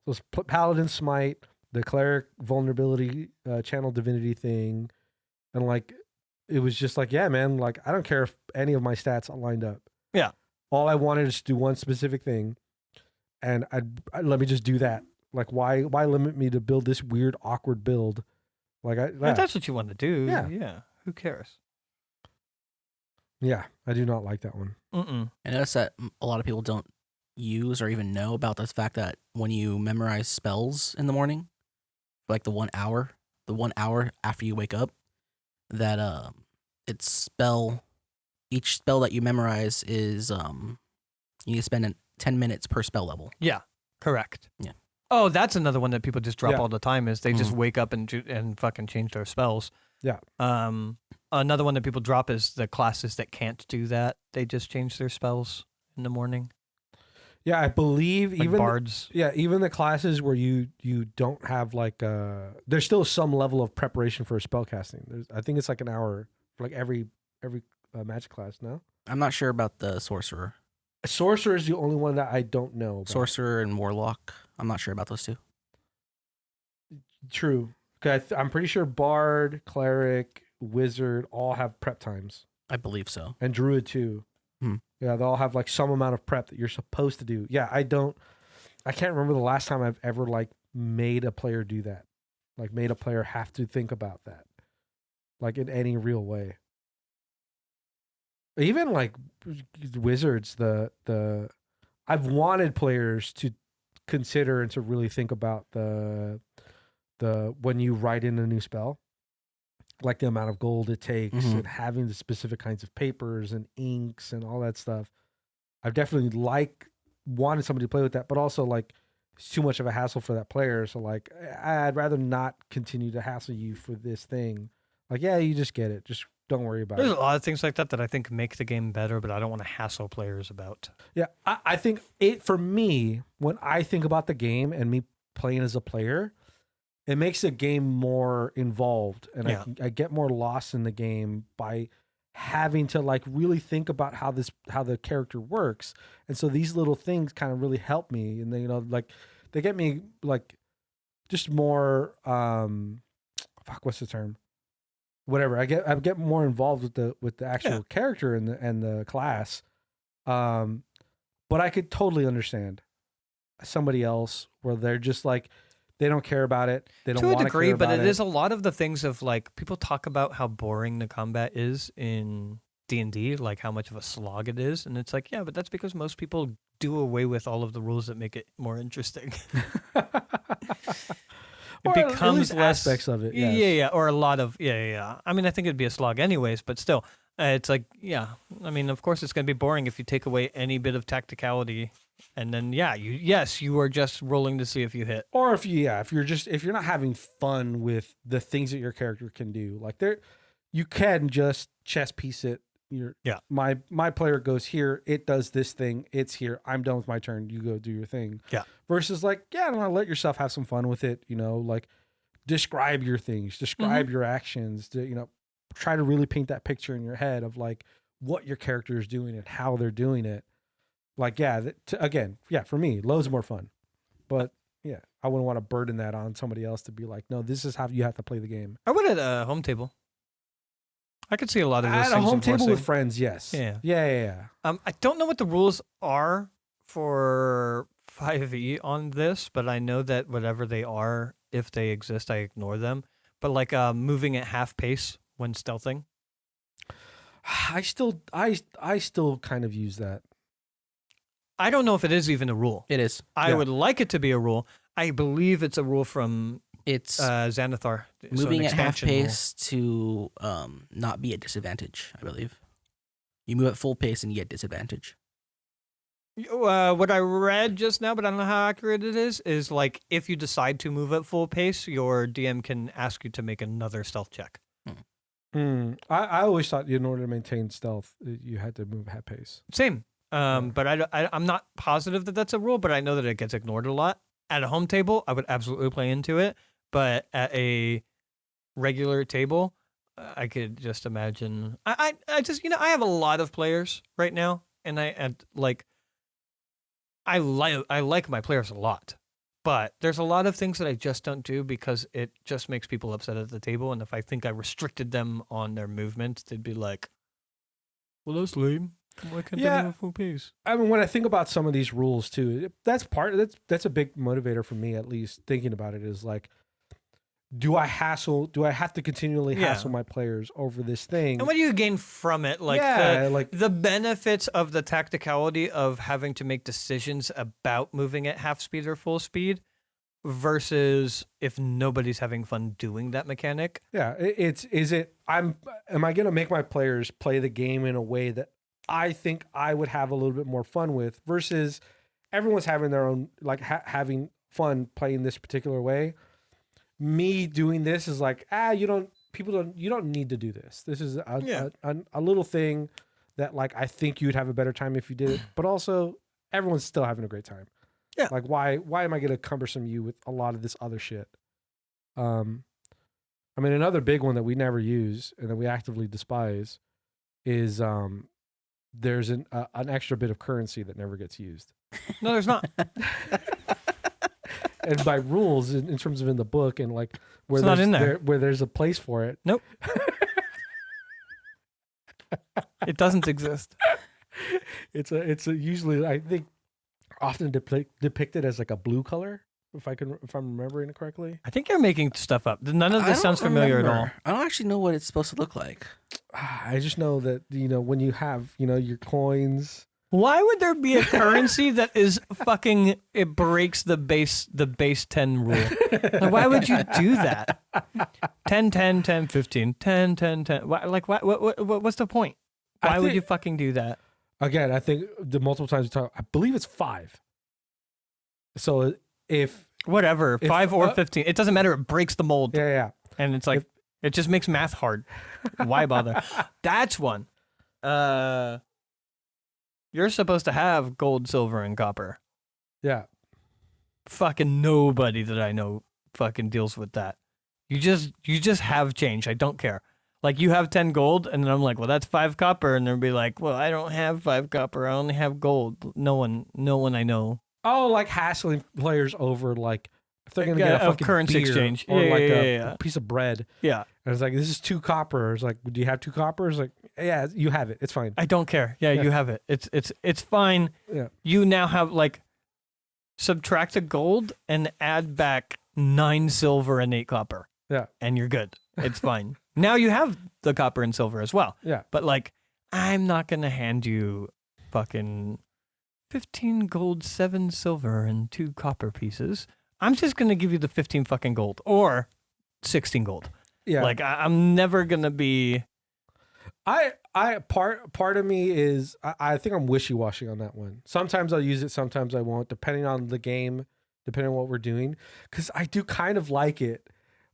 So it's paladin smite, the cleric vulnerability channel divinity thing, and like it was just like, yeah, man, like I don't care if any of my stats are lined up. Yeah. All I wanted is to do one specific thing, and I let me just do that. Like, why limit me to build this weird, awkward build? Like, If that's what you want to do, Yeah. who cares? yeah, I do not like that one. Mm-mm. I noticed that a lot of people don't use or even know about the fact that when you memorize spells in the morning, like the 1 hour after you wake up, that each spell that you memorize is you need to spend 10 minutes per spell level. Yeah, correct. Yeah. Oh, that's another one that people just drop Yeah. all the time. Is they just Mhm. wake up and fucking change their spells. Yeah. Another one that people drop is the classes that can't do that. They just change their spells in the morning. Yeah, I believe Like even bards. even the classes where you don't have like there's still some level of preparation for spell casting. I think it's like an hour for like every magic class. No, I'm not sure about the sorcerer. sorcerer is the only one that I don't know about. Sorcerer and warlock. I'm not sure about those two. True. Okay, I'm pretty sure bard, cleric, wizard all have prep times, I believe so. and druid too. Hmm. Yeah, they all have like some amount of prep that you're supposed to do. Yeah, I can't remember the last time I've ever like made a player do that. Like made a player have to think about that. Like in any real way. Even like wizards, I've wanted players to consider and to really think about the when you write in a new spell, like the amount of gold it takes Mhm. and having the specific kinds of papers and inks and all that stuff. I've definitely wanted somebody to play with that, but also like it's too much of a hassle for that player. So like I'd rather not continue to hassle you for this thing. Like, yeah, you just get it. Just don't worry about There's it. a lot of things like that I think make the game better, but I don't want to hassle players about. Yeah, I think for me, when I think about the game and me playing as a player, it makes the game more involved, and Yeah. I get more lost in the game by having to like really think about how the character works. And so these little things kind of really help me, and they like they get me like just more what's the term? Whatever. I get more involved with the actual character and the class. But I could totally understand somebody else where they're just like They don't care about it. They don't to a want to degree, care but about it is a lot of the things of like people talk about how boring the combat is in D&D, like how much of a slog it is, and it's like, yeah, but that's because most people do away with all of the rules that make it more interesting. Or at least aspects of it. Yes. Yeah, or a lot of yeah. I mean, I think it'd be a slog anyways, but still, it's like, yeah. I mean, of course, it's going to be boring if you take away any bit of tacticality, and then you are just rolling to see if you hit. Or if you're not having fun with the things that your character can do, like you can just chess piece it. My player goes here, it does this thing, it's here, I'm done with my turn, you go do your thing. Yeah. Versus like, let yourself have some fun with it, like describe your things, describe your actions, try to really paint that picture in your head of like what your character is doing and how they're doing it. Like, for me, loads more fun. But yeah, I wouldn't want to burden that on somebody else to be like, no, this is how you have to play the game. I would at a home table. I could see a lot of those at things a home table enforcing. with friends. Yes. Yeah. I don't know what the rules are for 5e on this, but I know that whatever they are, if they exist, I ignore them. But like moving at half pace when stealthing. I still kind of use that. I don't know if it is even a rule. It is. I would like it to be a rule. I believe it's a rule from It's Xanathar. moving at half expansion rule. pace to not be at disadvantage, I believe. You move at full pace and you get disadvantage. What I read just now, but I don't know how accurate it is like if you decide to move at full pace, your DM can ask you to make another stealth check. I always thought in order to maintain stealth, you had to move at half pace. Same. But I'm not positive that that's a rule, but I know that it gets ignored a lot. At a home table, I would absolutely play into it. But at a regular table, I could just imagine. I just I have a lot of players right now, and I like my players a lot, but there's a lot of things that I just don't do because it just makes people upset at the table. And if I think I restricted them on their movement, they'd be like, "Well, that's lame. Why can't they move at full pace?" I mean, when I think about some of these rules too, that's a big motivator for me, at least thinking about it, is like, do I have to continually hassle my players over this thing? And what do you gain from it? Like, the benefits of the tacticality of having to make decisions about moving at half speed or full speed versus if nobody's having fun doing that mechanic. Yeah. Am I going to make my players play the game in a way that I think I would have a little bit more fun with versus everyone's having their own, like having fun playing this particular way. Me doing this is like, you don't need to do this. This is a little thing that like, I think you'd have a better time if you did it, but also everyone's still having a great time. Yeah. Like why am I going to cumbersome you with a lot of this other shit? I mean, another big one that we never use and that we actively despise is, there's an extra bit of currency that never gets used. No, there's not. And by rules, in terms of in the book, and like where it's not in there. where there's a place for it. Nope. It doesn't exist. It's usually, I think, often depicted as like a blue color. If I'm remembering it correctly. I think you're making stuff up. None of this sounds familiar at all. I don't actually know what it's supposed to look like. I just know that when you have your coins. Why would there be a currency that is fucking, it breaks the base 10 rule? Like, why would you do that? 10, 10, 10, 15, 10, 10, 10. What's the point? Why would you fucking do that? Again, I think the multiple times we talk, I believe it's 5. So if... Whatever, 5 or 15. It doesn't matter. It breaks the mold. Yeah. And it's like, it just makes math hard. Why bother? That's one. You're supposed to have gold, silver, and copper. Yeah. Fucking nobody that I know fucking deals with that. You just have change. I don't care. Like, you have 10 gold, and then I'm like, well, that's 5 copper. And they'll be like, well, I don't have 5 copper. I only have gold. No one I know. Oh, like hassling players over, like, if they're going to get a fucking currency beer exchange. or a piece of bread. Yeah. And it's like, this is 2 copper. It's like, do you have 2 copper? It's like, yeah, you have it. It's fine. I don't care. Yeah, you have it. It's fine. Yeah. You now have, like, subtract a gold and add back 9 silver and 8 copper. Yeah. And you're good. It's fine. Now you have the copper and silver as well. Yeah. But like, I'm not going to hand you fucking 15 gold, 7 silver, and 2 copper pieces. I'm just going to give you the 15 fucking gold or 16 gold. Yeah. Like, I'm never going to be. Part of me is I think I'm wishy-washy on that one. Sometimes I'll use it, sometimes I won't, depending on the game, depending on what we're doing. Because I do kind of like it,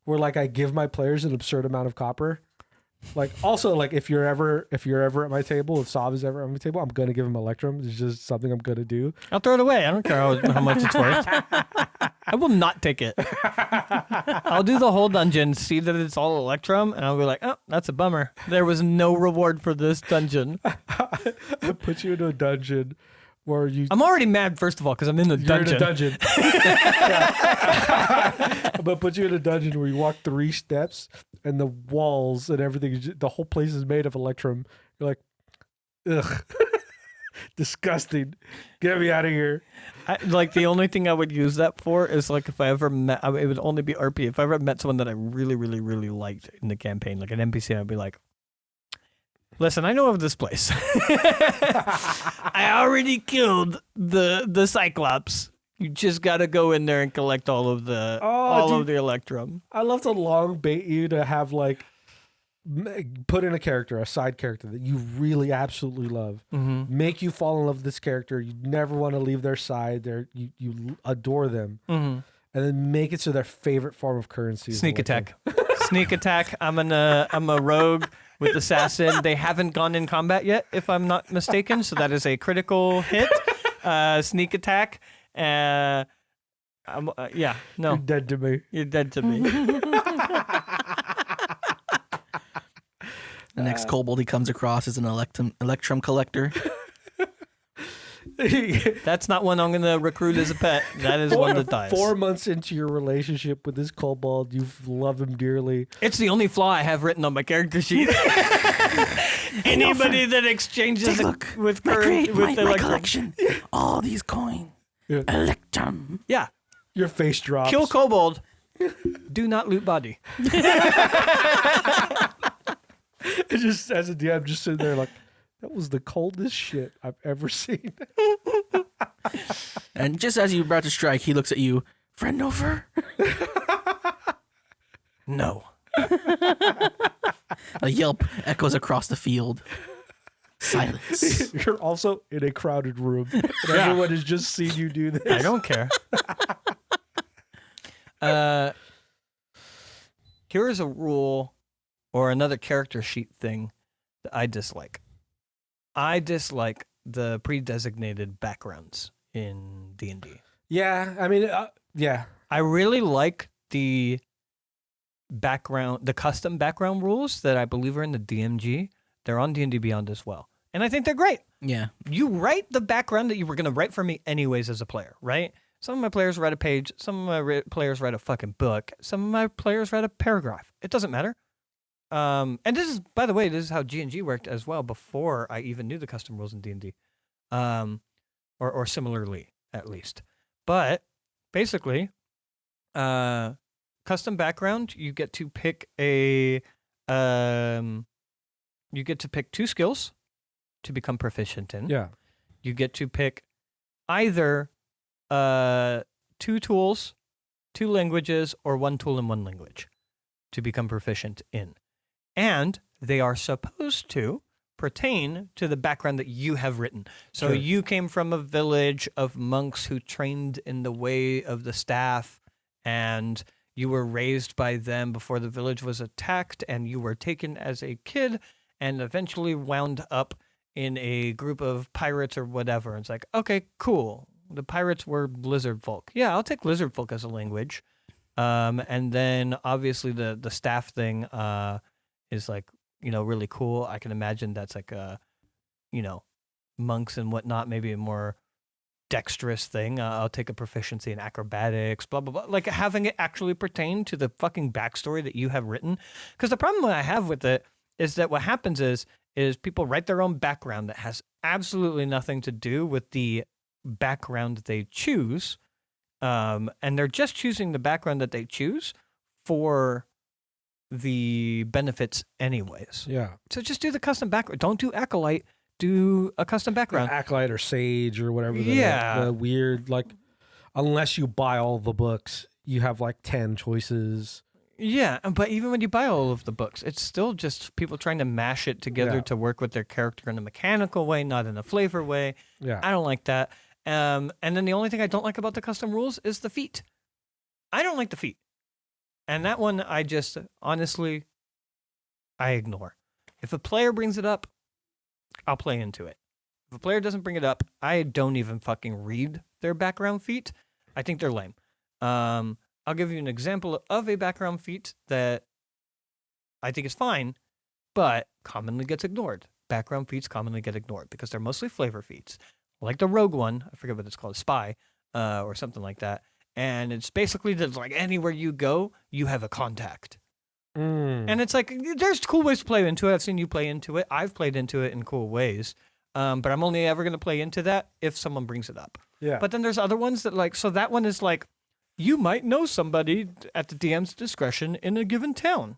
where like I give my players an absurd amount of copper. Like also like if you're ever at my table, if Sav is ever at my table, I'm gonna give him Electrum. It's just something I'm gonna do. I'll throw it away. I don't care how much it's worth. I will not take it. I'll do the whole dungeon, see that it's all Electrum, and I'll be like, oh, that's a bummer. There was no reward for this dungeon. I put you into a dungeon where I'm already mad, first of all, because I'm in the dungeon. You're in a dungeon. I'm gonna put you in a dungeon where you walk 3 steps and the walls and everything, the whole place is made of Electrum. You're like, ugh, disgusting. Get me out of here. Like the only thing I would use that for is like if I ever met, it would only be RP. If I ever met someone that I really, really, really liked in the campaign, like an NPC, I'd be like, listen, I know of this place. I already killed the Cyclops. You just got to go in there and collect all of the of the Electrum. I love to long bait you to have like put in a character, a side character that you really absolutely love. Mm-hmm. Make you fall in love with this character. You never want to leave their side. You adore them. Mm-hmm. And then make it so their favorite form of currency is Sneak Electrum. attack. Sneak attack. I'm a rogue with assassin. They haven't gone in combat yet, if I'm not mistaken. So that is a critical hit. Sneak attack. Yeah, no. You're dead to me. You're dead to me. The next kobold he comes across is an Electrum collector. That's not one I'm going to recruit as a pet. That is one that dies. 4 months into your relationship with this kobold, you love him dearly. It's the only flaw I have written on my character sheet. Anybody that exchanges with my Electrum. collection. All these coins. Yeah. Electrum. Yeah. Your face drops. Kill kobold. Do not loot body. It's just as a DM, just sitting there like, that was the coldest shit I've ever seen. And just as you're about to strike, he looks at you. Friend over? No. A yelp echoes across the field. Silence. You're also in a crowded room. And everyone has just seen you do this. I don't care. Here is a rule or another character sheet thing that I dislike. I dislike the pre-designated backgrounds in D&D. Yeah, I mean, yeah. I really like the custom background rules that I believe are in the DMG. They're on D&D Beyond as well. And I think they're great. Yeah. You write the background that you were going to write for me anyways as a player, right? Some of my players write a page. Some of my players write a fucking book. Some of my players write a paragraph. It doesn't matter. And this is, by the way, this is how G&G worked as well before I even knew the custom rules in D&D. Or similarly, at least. But basically, custom background, you get to pick you get to pick 2 skills to become proficient in. Yeah. You get to pick either 2 tools, 2 languages, or 1 tool and 1 language to become proficient in. And they are supposed to pertain to the background that you have written. So Sure. you came from a village of monks who trained in the way of the staff, and you were raised by them before the village was attacked, and you were taken as a kid and eventually wound up in a group of pirates or whatever. It's like, okay, cool. The pirates were lizard folk. Yeah, I'll take lizard folk as a language. And then obviously the staff thing is like, really cool. I can imagine that's like monks and whatnot, maybe a more dexterous thing. I'll take a proficiency in acrobatics, blah, blah, blah. Like having it actually pertain to the fucking backstory that you have written. Because the problem I have with it is that what happens is people write their own background that has absolutely nothing to do with the background they choose. And they're just choosing the background that they choose for the benefits anyways. Yeah. So just do the custom background. Don't do Acolyte. Do a custom background. Acolyte or Sage or whatever. Yeah. The weird, like, unless you buy all the books, you have like 10 choices. Yeah, but even when you buy all of the books, it's still just people trying to mash it together to work with their character in a mechanical way, not in a flavor way. Yeah. I don't like that. And then the only thing I don't like about the custom rules is the feat. I don't like the feat. And that one, I just, honestly, I ignore. If a player brings it up, I'll play into it. If a player doesn't bring it up, I don't even fucking read their background feat. I think they're lame. I'll give you an example of a background feat that I think is fine, but commonly gets ignored. Background feats commonly get ignored because they're mostly flavor feats. Like the rogue one, I forget what it's called, spy, or something like that. And it's basically that like anywhere you go, you have a contact. And it's like, there's cool ways to play into it. I've seen you play into it. I've played into it in cool ways. But I'm only ever going to play into that if someone brings it up. Yeah. But then there's other ones that like, so that one is like, you might know somebody at the DM's discretion in a given town.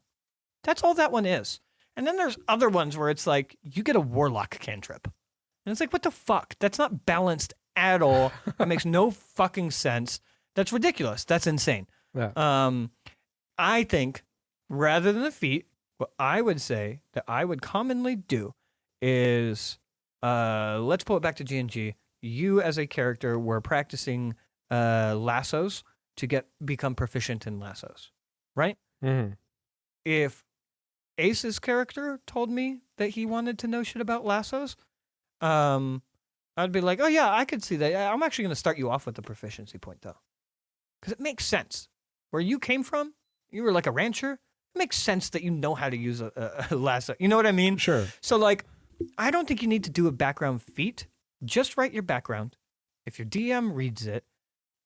That's all that one is. And then there's other ones where it's like, you get a warlock cantrip. And it's like, what the fuck? That's not balanced at all. That makes no fucking sense. That's ridiculous. That's insane. Yeah. I think rather than a feat, what I would say that I would commonly do is, let's pull it back to G&G. You as a character were practicing lassos to become proficient in lassos, right? Mm-hmm. If Ace's character told me that he wanted to know shit about lassos, I'd be like, oh yeah, I could see that. I'm actually going to start you off with a proficiency point though, because it makes sense. Where you came from, you were like a rancher. It makes sense that you know how to use a lasso. You know what I mean? Sure. So like, I don't think you need to do a background feat. Just write your background. If your DM reads it,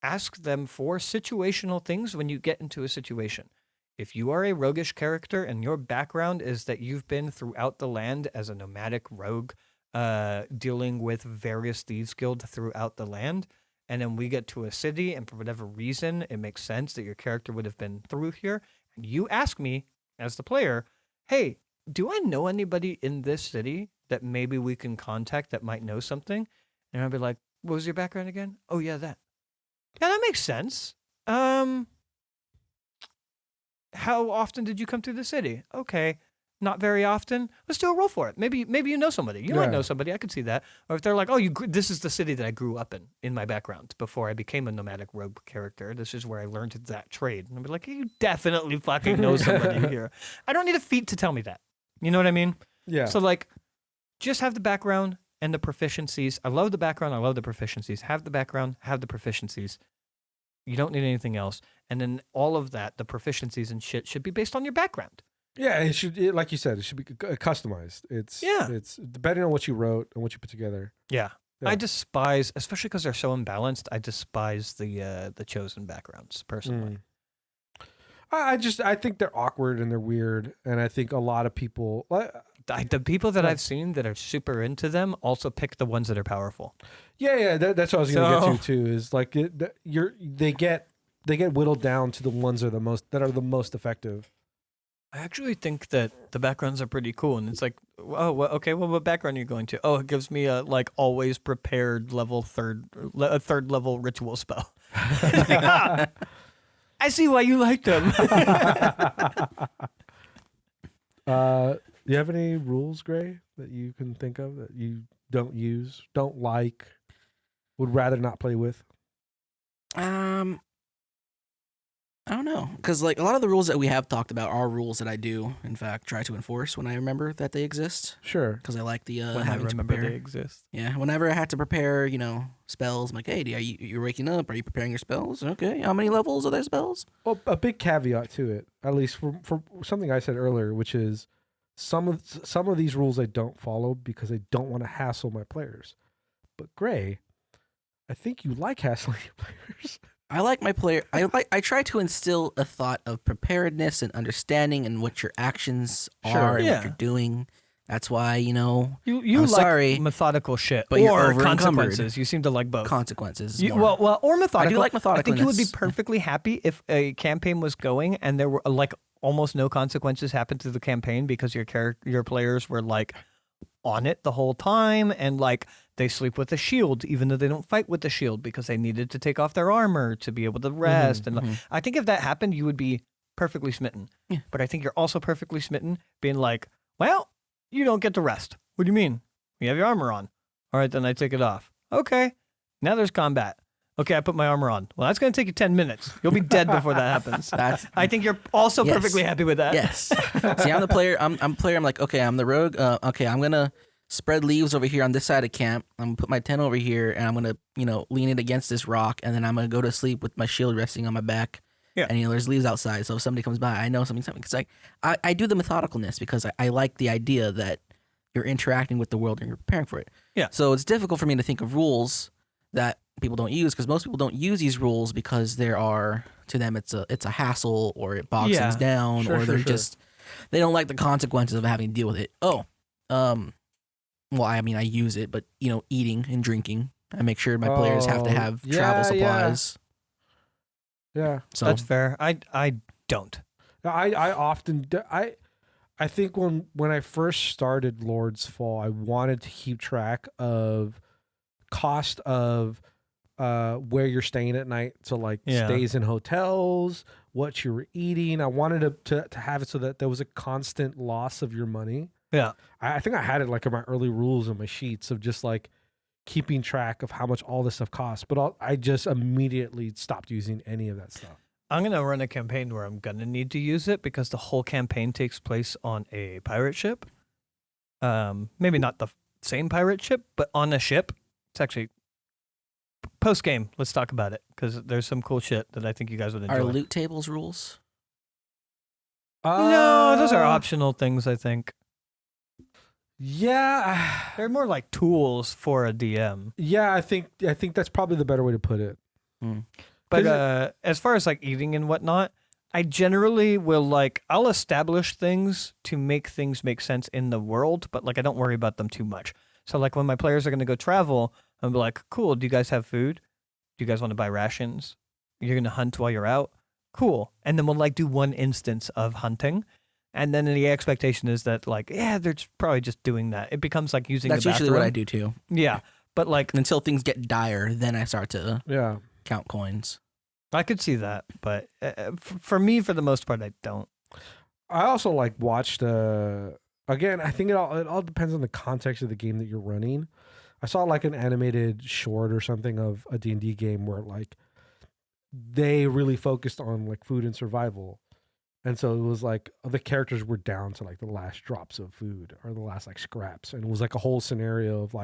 ask them for situational things when you get into a situation. If you are a roguish character and your background is that you've been throughout the land as a nomadic rogue, dealing with various thieves guild throughout the land, and then we get to a city and for whatever reason it makes sense that your character would have been through here, and you ask me as the player, hey, do I know anybody in this city that maybe we can contact that might know something? And I'll be like, what was your background again? Oh yeah, that. Yeah, that makes sense. How often did you come through the city? Okay, not very often. Let's do a roll for it. Maybe you know somebody. You might know somebody. I could see that. Or if they're like, oh, this is the city that I grew up in my background before I became a nomadic rogue character. This is where I learned that trade. And I'd be like, you definitely fucking know somebody here. I don't need a feat to tell me that. You know what I mean? Yeah. So like, just have the background and the proficiencies. I love the background. I love the proficiencies. Have the background, have the proficiencies. You don't need anything else. And then all of that, the proficiencies and shit, should be based on your background. Yeah, like you said, it should be customized. It's depending on what you wrote and what you put together. Yeah. I despise, especially because they're so imbalanced, I despise the chosen backgrounds, personally. I think they're awkward and they're weird. And I think a lot of people... The people that I've seen that are super into them also pick the ones that are powerful. Yeah, that's what I was going to get to too. Is like they get whittled down to the ones that are the most effective. I actually think that the backgrounds are pretty cool, and it's like, oh, well, okay, well, what background are you going to? Oh, it gives me a like always prepared third level ritual spell. It's like, I see why you like them. Do you have any rules, Gray, that you can think of that you don't use, don't like, would rather not play with? I don't know, because like a lot of the rules that we have talked about are rules that I do, in fact, try to enforce when I remember that they exist. Sure. Because I like the when having I to remember prepare. they exist. Yeah, whenever I had to prepare, spells, I'm like, hey, you're waking up? Are you preparing your spells? Okay, how many levels are there spells? Well, a big caveat to it, at least for something I said earlier, which is some of these rules I don't follow because I don't want to hassle my players. But Gray, I think you like hassling your players. I like my player. I try to instill a thought of preparedness and understanding and what your actions are and what you're doing. That's why, You I'm like sorry, methodical shit but you're or over-encumbered. consequences. You seem to like both. consequences. You, more. or methodical. I do like I think you would be methodicalness. perfectly happy if a campaign was going and there were like almost no consequences happened to the campaign because your players were like on it the whole time and like they sleep with a shield even though they don't fight with the shield because they needed to take off their armor to be able to rest. I think if that happened, you would be perfectly smitten. Yeah. But I think you're also perfectly smitten being like, well, you don't get to rest. What do you mean? You have your armor on. All right, then I take it off. Okay. Now there's combat. Okay, I put my armor on. Well, that's going to take you 10 minutes. You'll be dead before that happens. I think you're also Yes. perfectly happy with that. Yes. See, I'm the player. I'm player. I'm like, okay, I'm the rogue. Okay, I'm gonna spread leaves over here on this side of camp. I'm gonna put my tent over here, and I'm gonna, lean it against this rock, and then I'm gonna go to sleep with my shield resting on my back. Yeah. And there's leaves outside, so if somebody comes by, I know something's happening. Because I do the methodicalness because I like the idea that you're interacting with the world and you're preparing for it. Yeah. So it's difficult for me to think of rules that people don't use because most people don't use these rules because to them it's a hassle or it bogs things down or they're just they don't like the consequences of having to deal with it. Well, I mean I use it, but eating and drinking, I make sure my players have to have travel supplies. Yeah. So That's fair. I don't. I often I think when I first started Lord's Fall, I wanted to keep track of cost of where you're staying at night. So like stays in hotels, what you were eating. I wanted to have it so that there was a constant loss of your money. Yeah. I think I had it like in my early rules in my sheets of just like keeping track of how much all this stuff costs. But I just immediately stopped using any of that stuff. I'm going to run a campaign where I'm going to need to use it because the whole campaign takes place on a pirate ship. Maybe not the same pirate ship, but on a ship. It's actually post-game. Let's talk about it because there's some cool shit that I think you guys would enjoy. are loot tables rules? No, those are optional things, I think. Yeah. They're more like tools for a DM. Yeah, I think that's probably the better way to put it. But as far as like eating and whatnot, I generally will I'll establish things to make things make sense in the world, but I don't worry about them too much. So when my players are going to go travel, I'm be like, cool, do you guys have food? Do you guys want to buy rations? You're going to hunt while you're out? Cool. And then we'll do one instance of hunting. And then the expectation is that they're probably just doing that. It becomes like using That's the bathroom. usually what I do too. Yeah. But until things get dire, then I start to count coins. I could see that, but for me, for the most part, I don't. I also watched again, I think it all depends on the context of the game that you're running. I saw an animated short or something of a D&D game where they really focused on food and survival. And so it was the characters were down to the last drops of food or the last scraps. And it was a whole scenario of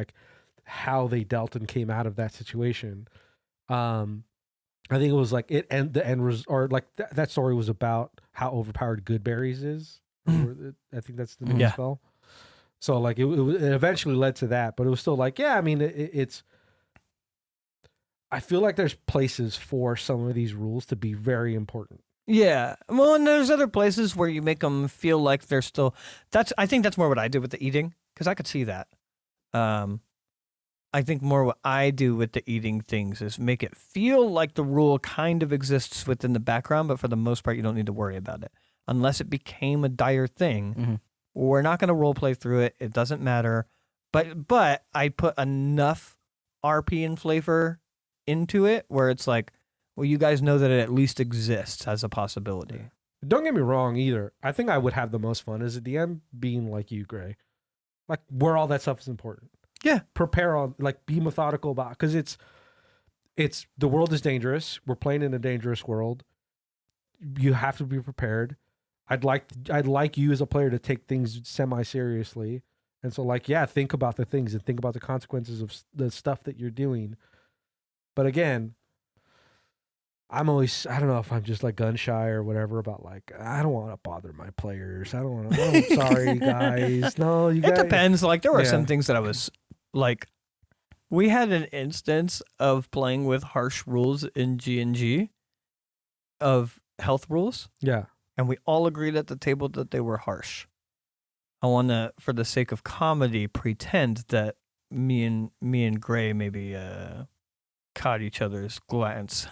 how they dealt and came out of that situation. I think it was the end or that story was about how overpowered Goodberries is. I think that's the name of the spell. So it eventually led to that, but it was still I mean, it's, I feel there's places for some of these rules to be very important. Yeah. Well, and there's other places where you make them feel like they're still, I think that's more what I did with the eating. Cause I could see that. I think more what I do with the eating things is make it feel like the rule kind of exists within the background, but for the most part, you don't need to worry about it unless it became a dire thing. Mm-hmm. We're not going to role play through it. It doesn't matter. But I put enough RP and flavor into it where it's well, you guys know that it at least exists as a possibility. Don't get me wrong either. I think I would have the most fun as a DM being like you, Gray. Where all that stuff is important. Yeah. Prepare on, be methodical about, because it's the world is dangerous. We're playing in a dangerous world. You have to be prepared. I'd like you as a player to take things semi-seriously. And so think about the things and think about the consequences of the stuff that you're doing. But again, I don't know if I'm just gun shy or whatever about I don't want to bother my players. I don't want to, I'm sorry, guys. No, you guys. It depends. There were some things that I was we had an instance of playing with harsh rules in G&G of health rules. Yeah. And we all agreed at the table that they were harsh. I want to, for the sake of comedy, pretend that me and Gray maybe caught each other's glance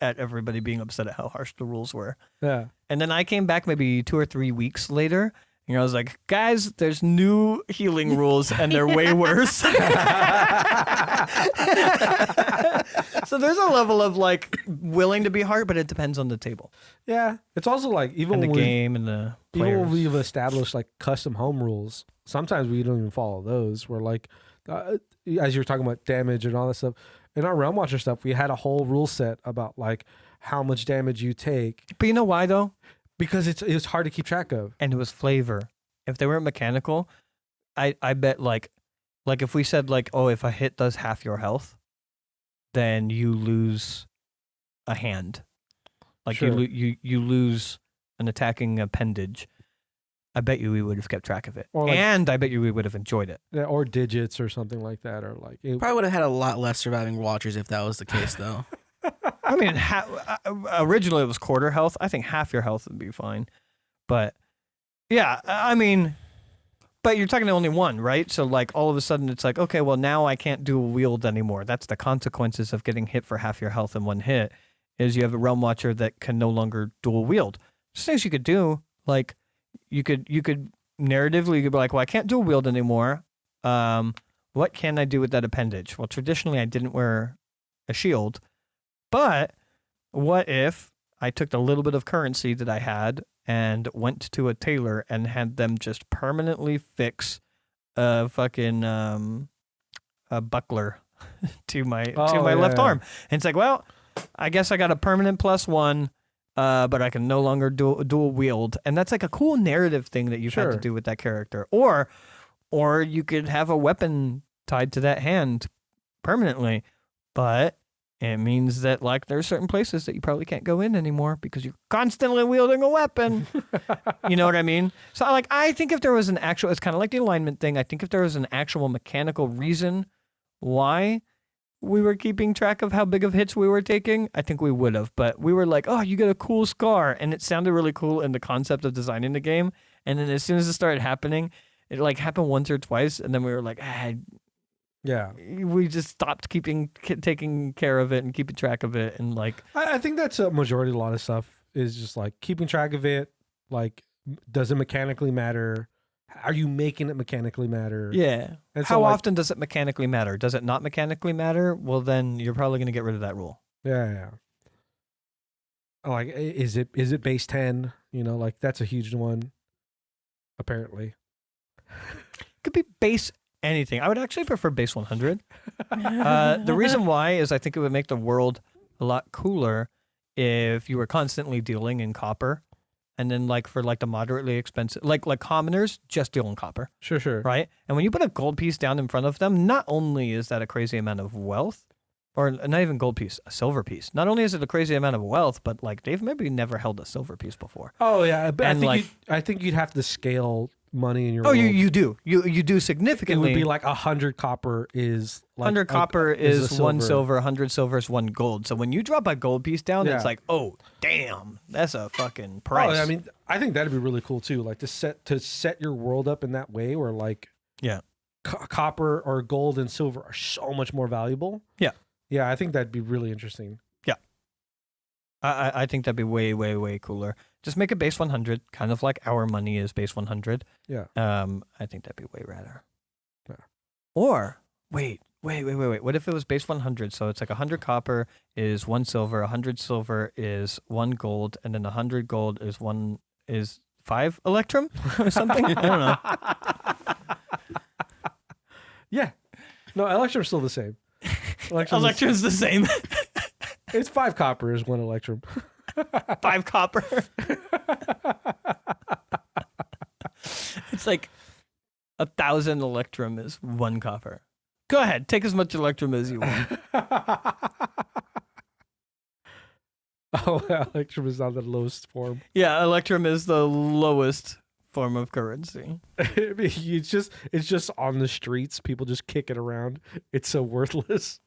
at everybody being upset at how harsh the rules were. Yeah. And then I came back maybe 2 or 3 weeks later, and I was like, guys, there's new healing rules, and they're way worse. So there's a level of like willing to be hard, but it depends on the table Yeah. It's also like even and the when game and the players. even when we've established like custom home rules, sometimes we don't even follow those. We're like, as you're talking about damage and all that stuff, in our Realm Watcher stuff, we had a whole rule set about like how much damage you take But you know why though? because it's hard to keep track of. And it was flavor. If they weren't mechanical, I bet like if we said like, oh, if a hit does half your health, then you lose a hand. Like Sure. you lose an attacking appendage. I bet you we would have kept track of it. Or like- And I bet you we would have enjoyed it. Yeah, or digits or something like that, or like Probably would have had a lot less surviving watchers if that was the case, though. I mean, originally it was quarter health. I think half your health would be fine. But yeah, I mean, but you're talking to only one, right? So like all of a sudden it's like, okay, well now I can't dual wield anymore. That's the consequences of getting hit for half your health in one hit is you have a Realm Watcher that can no longer dual wield. There's things you could do, like you could narratively you could be like, well, I can't dual wield anymore. What can I do with that appendage? Well, traditionally I didn't wear a shield. But what if I took the little bit of currency that I had and went to a tailor and had them just permanently fix a fucking a buckler to my left yeah. arm? And it's like, well, I guess I got a permanent +1, but I can no longer dual wield. And that's like a cool narrative thing that you've had to Sure. do with that character. Or you could have a weapon tied to that hand permanently, but it means that like there's certain places that you probably can't go in anymore because you're constantly wielding a weapon. You know what I mean? So like I think if there was an actual, it's kind of like the alignment thing. I think if there was an actual mechanical reason why we were keeping track of how big of hits we were taking, I think we would have. But we were like, oh, you get a cool scar, and it sounded really cool in the concept of designing the game. And then as soon as it started happening, it like happened once or twice, and then we were like, yeah. we just stopped taking care of it and keeping track of it, and like I think that's a majority of a lot of stuff is just like keeping track of it. Like, does it mechanically matter? Are you making it mechanically matter? yeah. And so, How like- often does it mechanically matter? Does it not mechanically matter? Well, then you're probably going to get rid of that rule. Yeah. Like, is it base 10? You know, like that's a huge one. Apparently. Could be base anything. I would actually prefer base 100. The reason why is I think it would make the world a lot cooler if you were constantly dealing in copper, and then like for like the moderately expensive, like commoners just deal in copper, Sure. right? And when you put a gold piece down in front of them, not only is that a crazy amount of wealth, or not even gold piece, a silver piece. Not only is it a crazy amount of wealth, but like they've maybe never held a silver piece before. Oh yeah, but And, I think you'd have to scale money in your. Oh, world. you do It significantly. would be like 100 copper is like 100 a- copper is a 1 silver, 100 silver is 1 gold. So when you drop a gold piece down, Yeah. it's like, oh, damn, that's a fucking price. Oh, I mean, I think that'd be really cool too. Like to set your world up in that way, where like Yeah. copper or gold and silver are so much more valuable. Yeah, I think that'd be really interesting. I think that'd be way, way, way cooler. Just make it base 100, kind of like our money is base 100. Yeah. I think that'd be way radder. Yeah. Or, wait. What if it was base 100? So it's like 100 copper is 1 silver, 100 silver is 1 gold, and then 100 gold is 5 electrum or something? I don't know. Yeah. No, Electrum's still the same. Electrum's the same. It's 5 copper is 1 Electrum. 5 copper. It's like 1,000 electrum is 1 copper. Go ahead, take as much electrum as you want. Oh, Electrum is not the lowest form. Yeah, electrum is the lowest form of currency. it's just on the streets. People just kick it around. It's so worthless.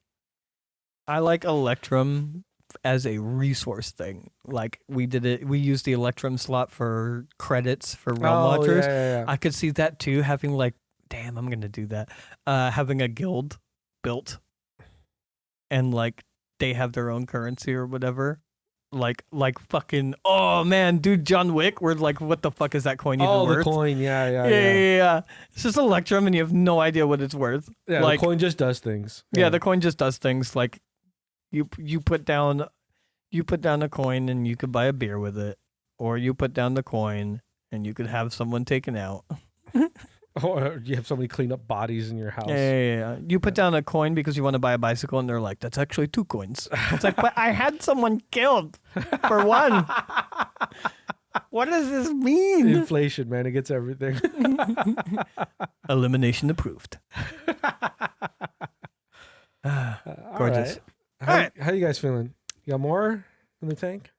I like electrum as a resource thing. Like we used the Electrum slot for credits for Realm Watchers. Yeah. I could see that too, having like, damn, I'm gonna do that. Having a guild built, and like they have their own currency or whatever. Like fucking, oh man, dude, John Wick, we're like, what the fuck is that coin even worth? The coin, yeah. It's just Electrum and you have no idea what it's worth. Yeah, like, the coin just does things. Yeah, the coin just does things. Like you put down a coin and you could buy a beer with it, or you put down the coin and you could have someone taken out. Or you have somebody clean up bodies in your house. Yeah. You put down a coin because you want to buy a bicycle, and they're like, that's actually 2 coins. It's like, but I had someone killed for 1. What does this mean? Inflation, man. It gets everything. Elimination approved. Gorgeous. All right. How you guys feeling? You got more in the tank?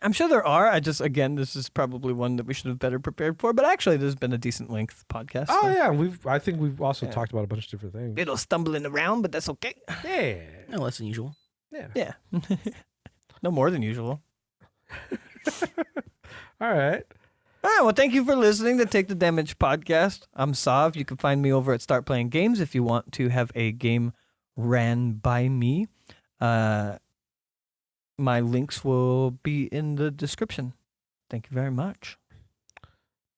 I'm sure there are. Again, this is probably one that we should have better prepared for. But actually, this has been a decent length podcast. Oh yeah, I think we've also talked about a bunch of different things. Little stumbling around, but that's okay. Yeah, No less than usual. Yeah. No more than usual. All right. All right. Well, thank you for listening to Take the Damage podcast. I'm Sav. You can find me over at Start Playing Games if you want to have a game ran by me. My links will be in the description. Thank you very much.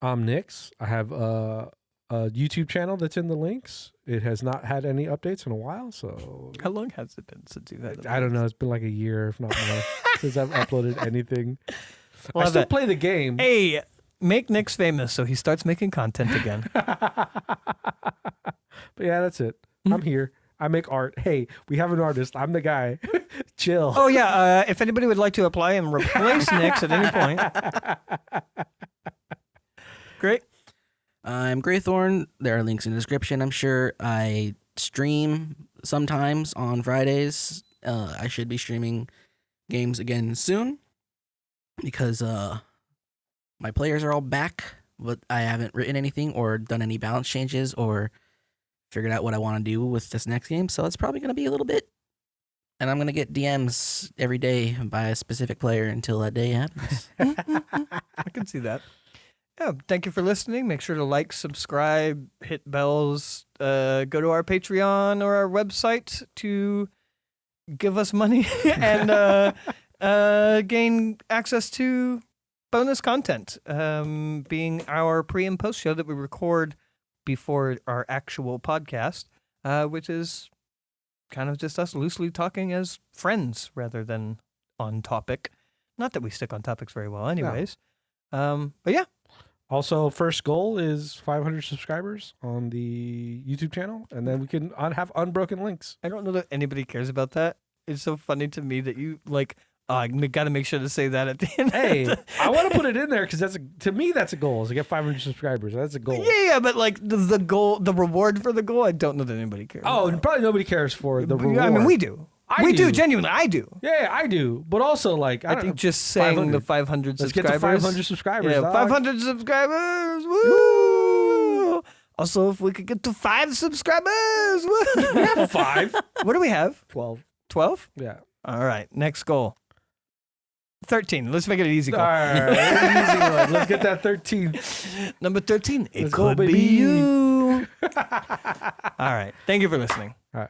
I'm Nix. I have a YouTube channel that's in the links. It has not had any updates in a while, so... How long has it been since you've had I don't know. It's been like a year, if not more, since I've uploaded anything. Well, I still play the game. Hey, make Nix famous so he starts making content again. But yeah, that's it. I'm here. I make art. Hey, we have an artist. I'm the guy. Chill. Oh, yeah. If anybody would like to apply and replace Nix at any point. Great. I'm Graythorn. There are links in the description. I'm sure I stream sometimes on Fridays. I should be streaming games again soon because my players are all back, but I haven't written anything or done any balance changes or figured out what I want to do with this next game. So it's probably going to be a little bit. And I'm going to get DMs every day by a specific player until that day happens. I can see that. Yeah, thank you for listening. Make sure to like, subscribe, hit bells, go to our Patreon or our website to give us money and gain access to bonus content, being our pre and post show that we record before our actual podcast, which is kind of just us loosely talking as friends rather than on topic. Not that we stick on topics very well anyways. No. But yeah. Also, first goal is 500 subscribers on the YouTube channel, and then we can have unbroken links. I don't know that anybody cares about that. It's so funny to me that you like, I got to make sure to say that at the end. Hey, I want to put it in there because to me, that's a goal, is to get 500 subscribers. That's a goal. Yeah, but like the goal, the reward for the goal, I don't know that anybody cares. Oh, about. Probably nobody cares for the reward. I mean, we do. We do, genuinely. I do. Yeah, I do. But also, like, I think just saying the 500 Let's subscribers. get to 500 subscribers. Yeah, dog. 500 subscribers. Woo! Also, if we could get to 5 subscribers. Woo! We have 5. What do we have? 12. 12? Yeah. All right. Next goal. 13. Let's make it an easy goal. All right. Easy one. Let's get that 13. Number 13. It Let's go, could be baby. you. All right. Thank you for listening. All right.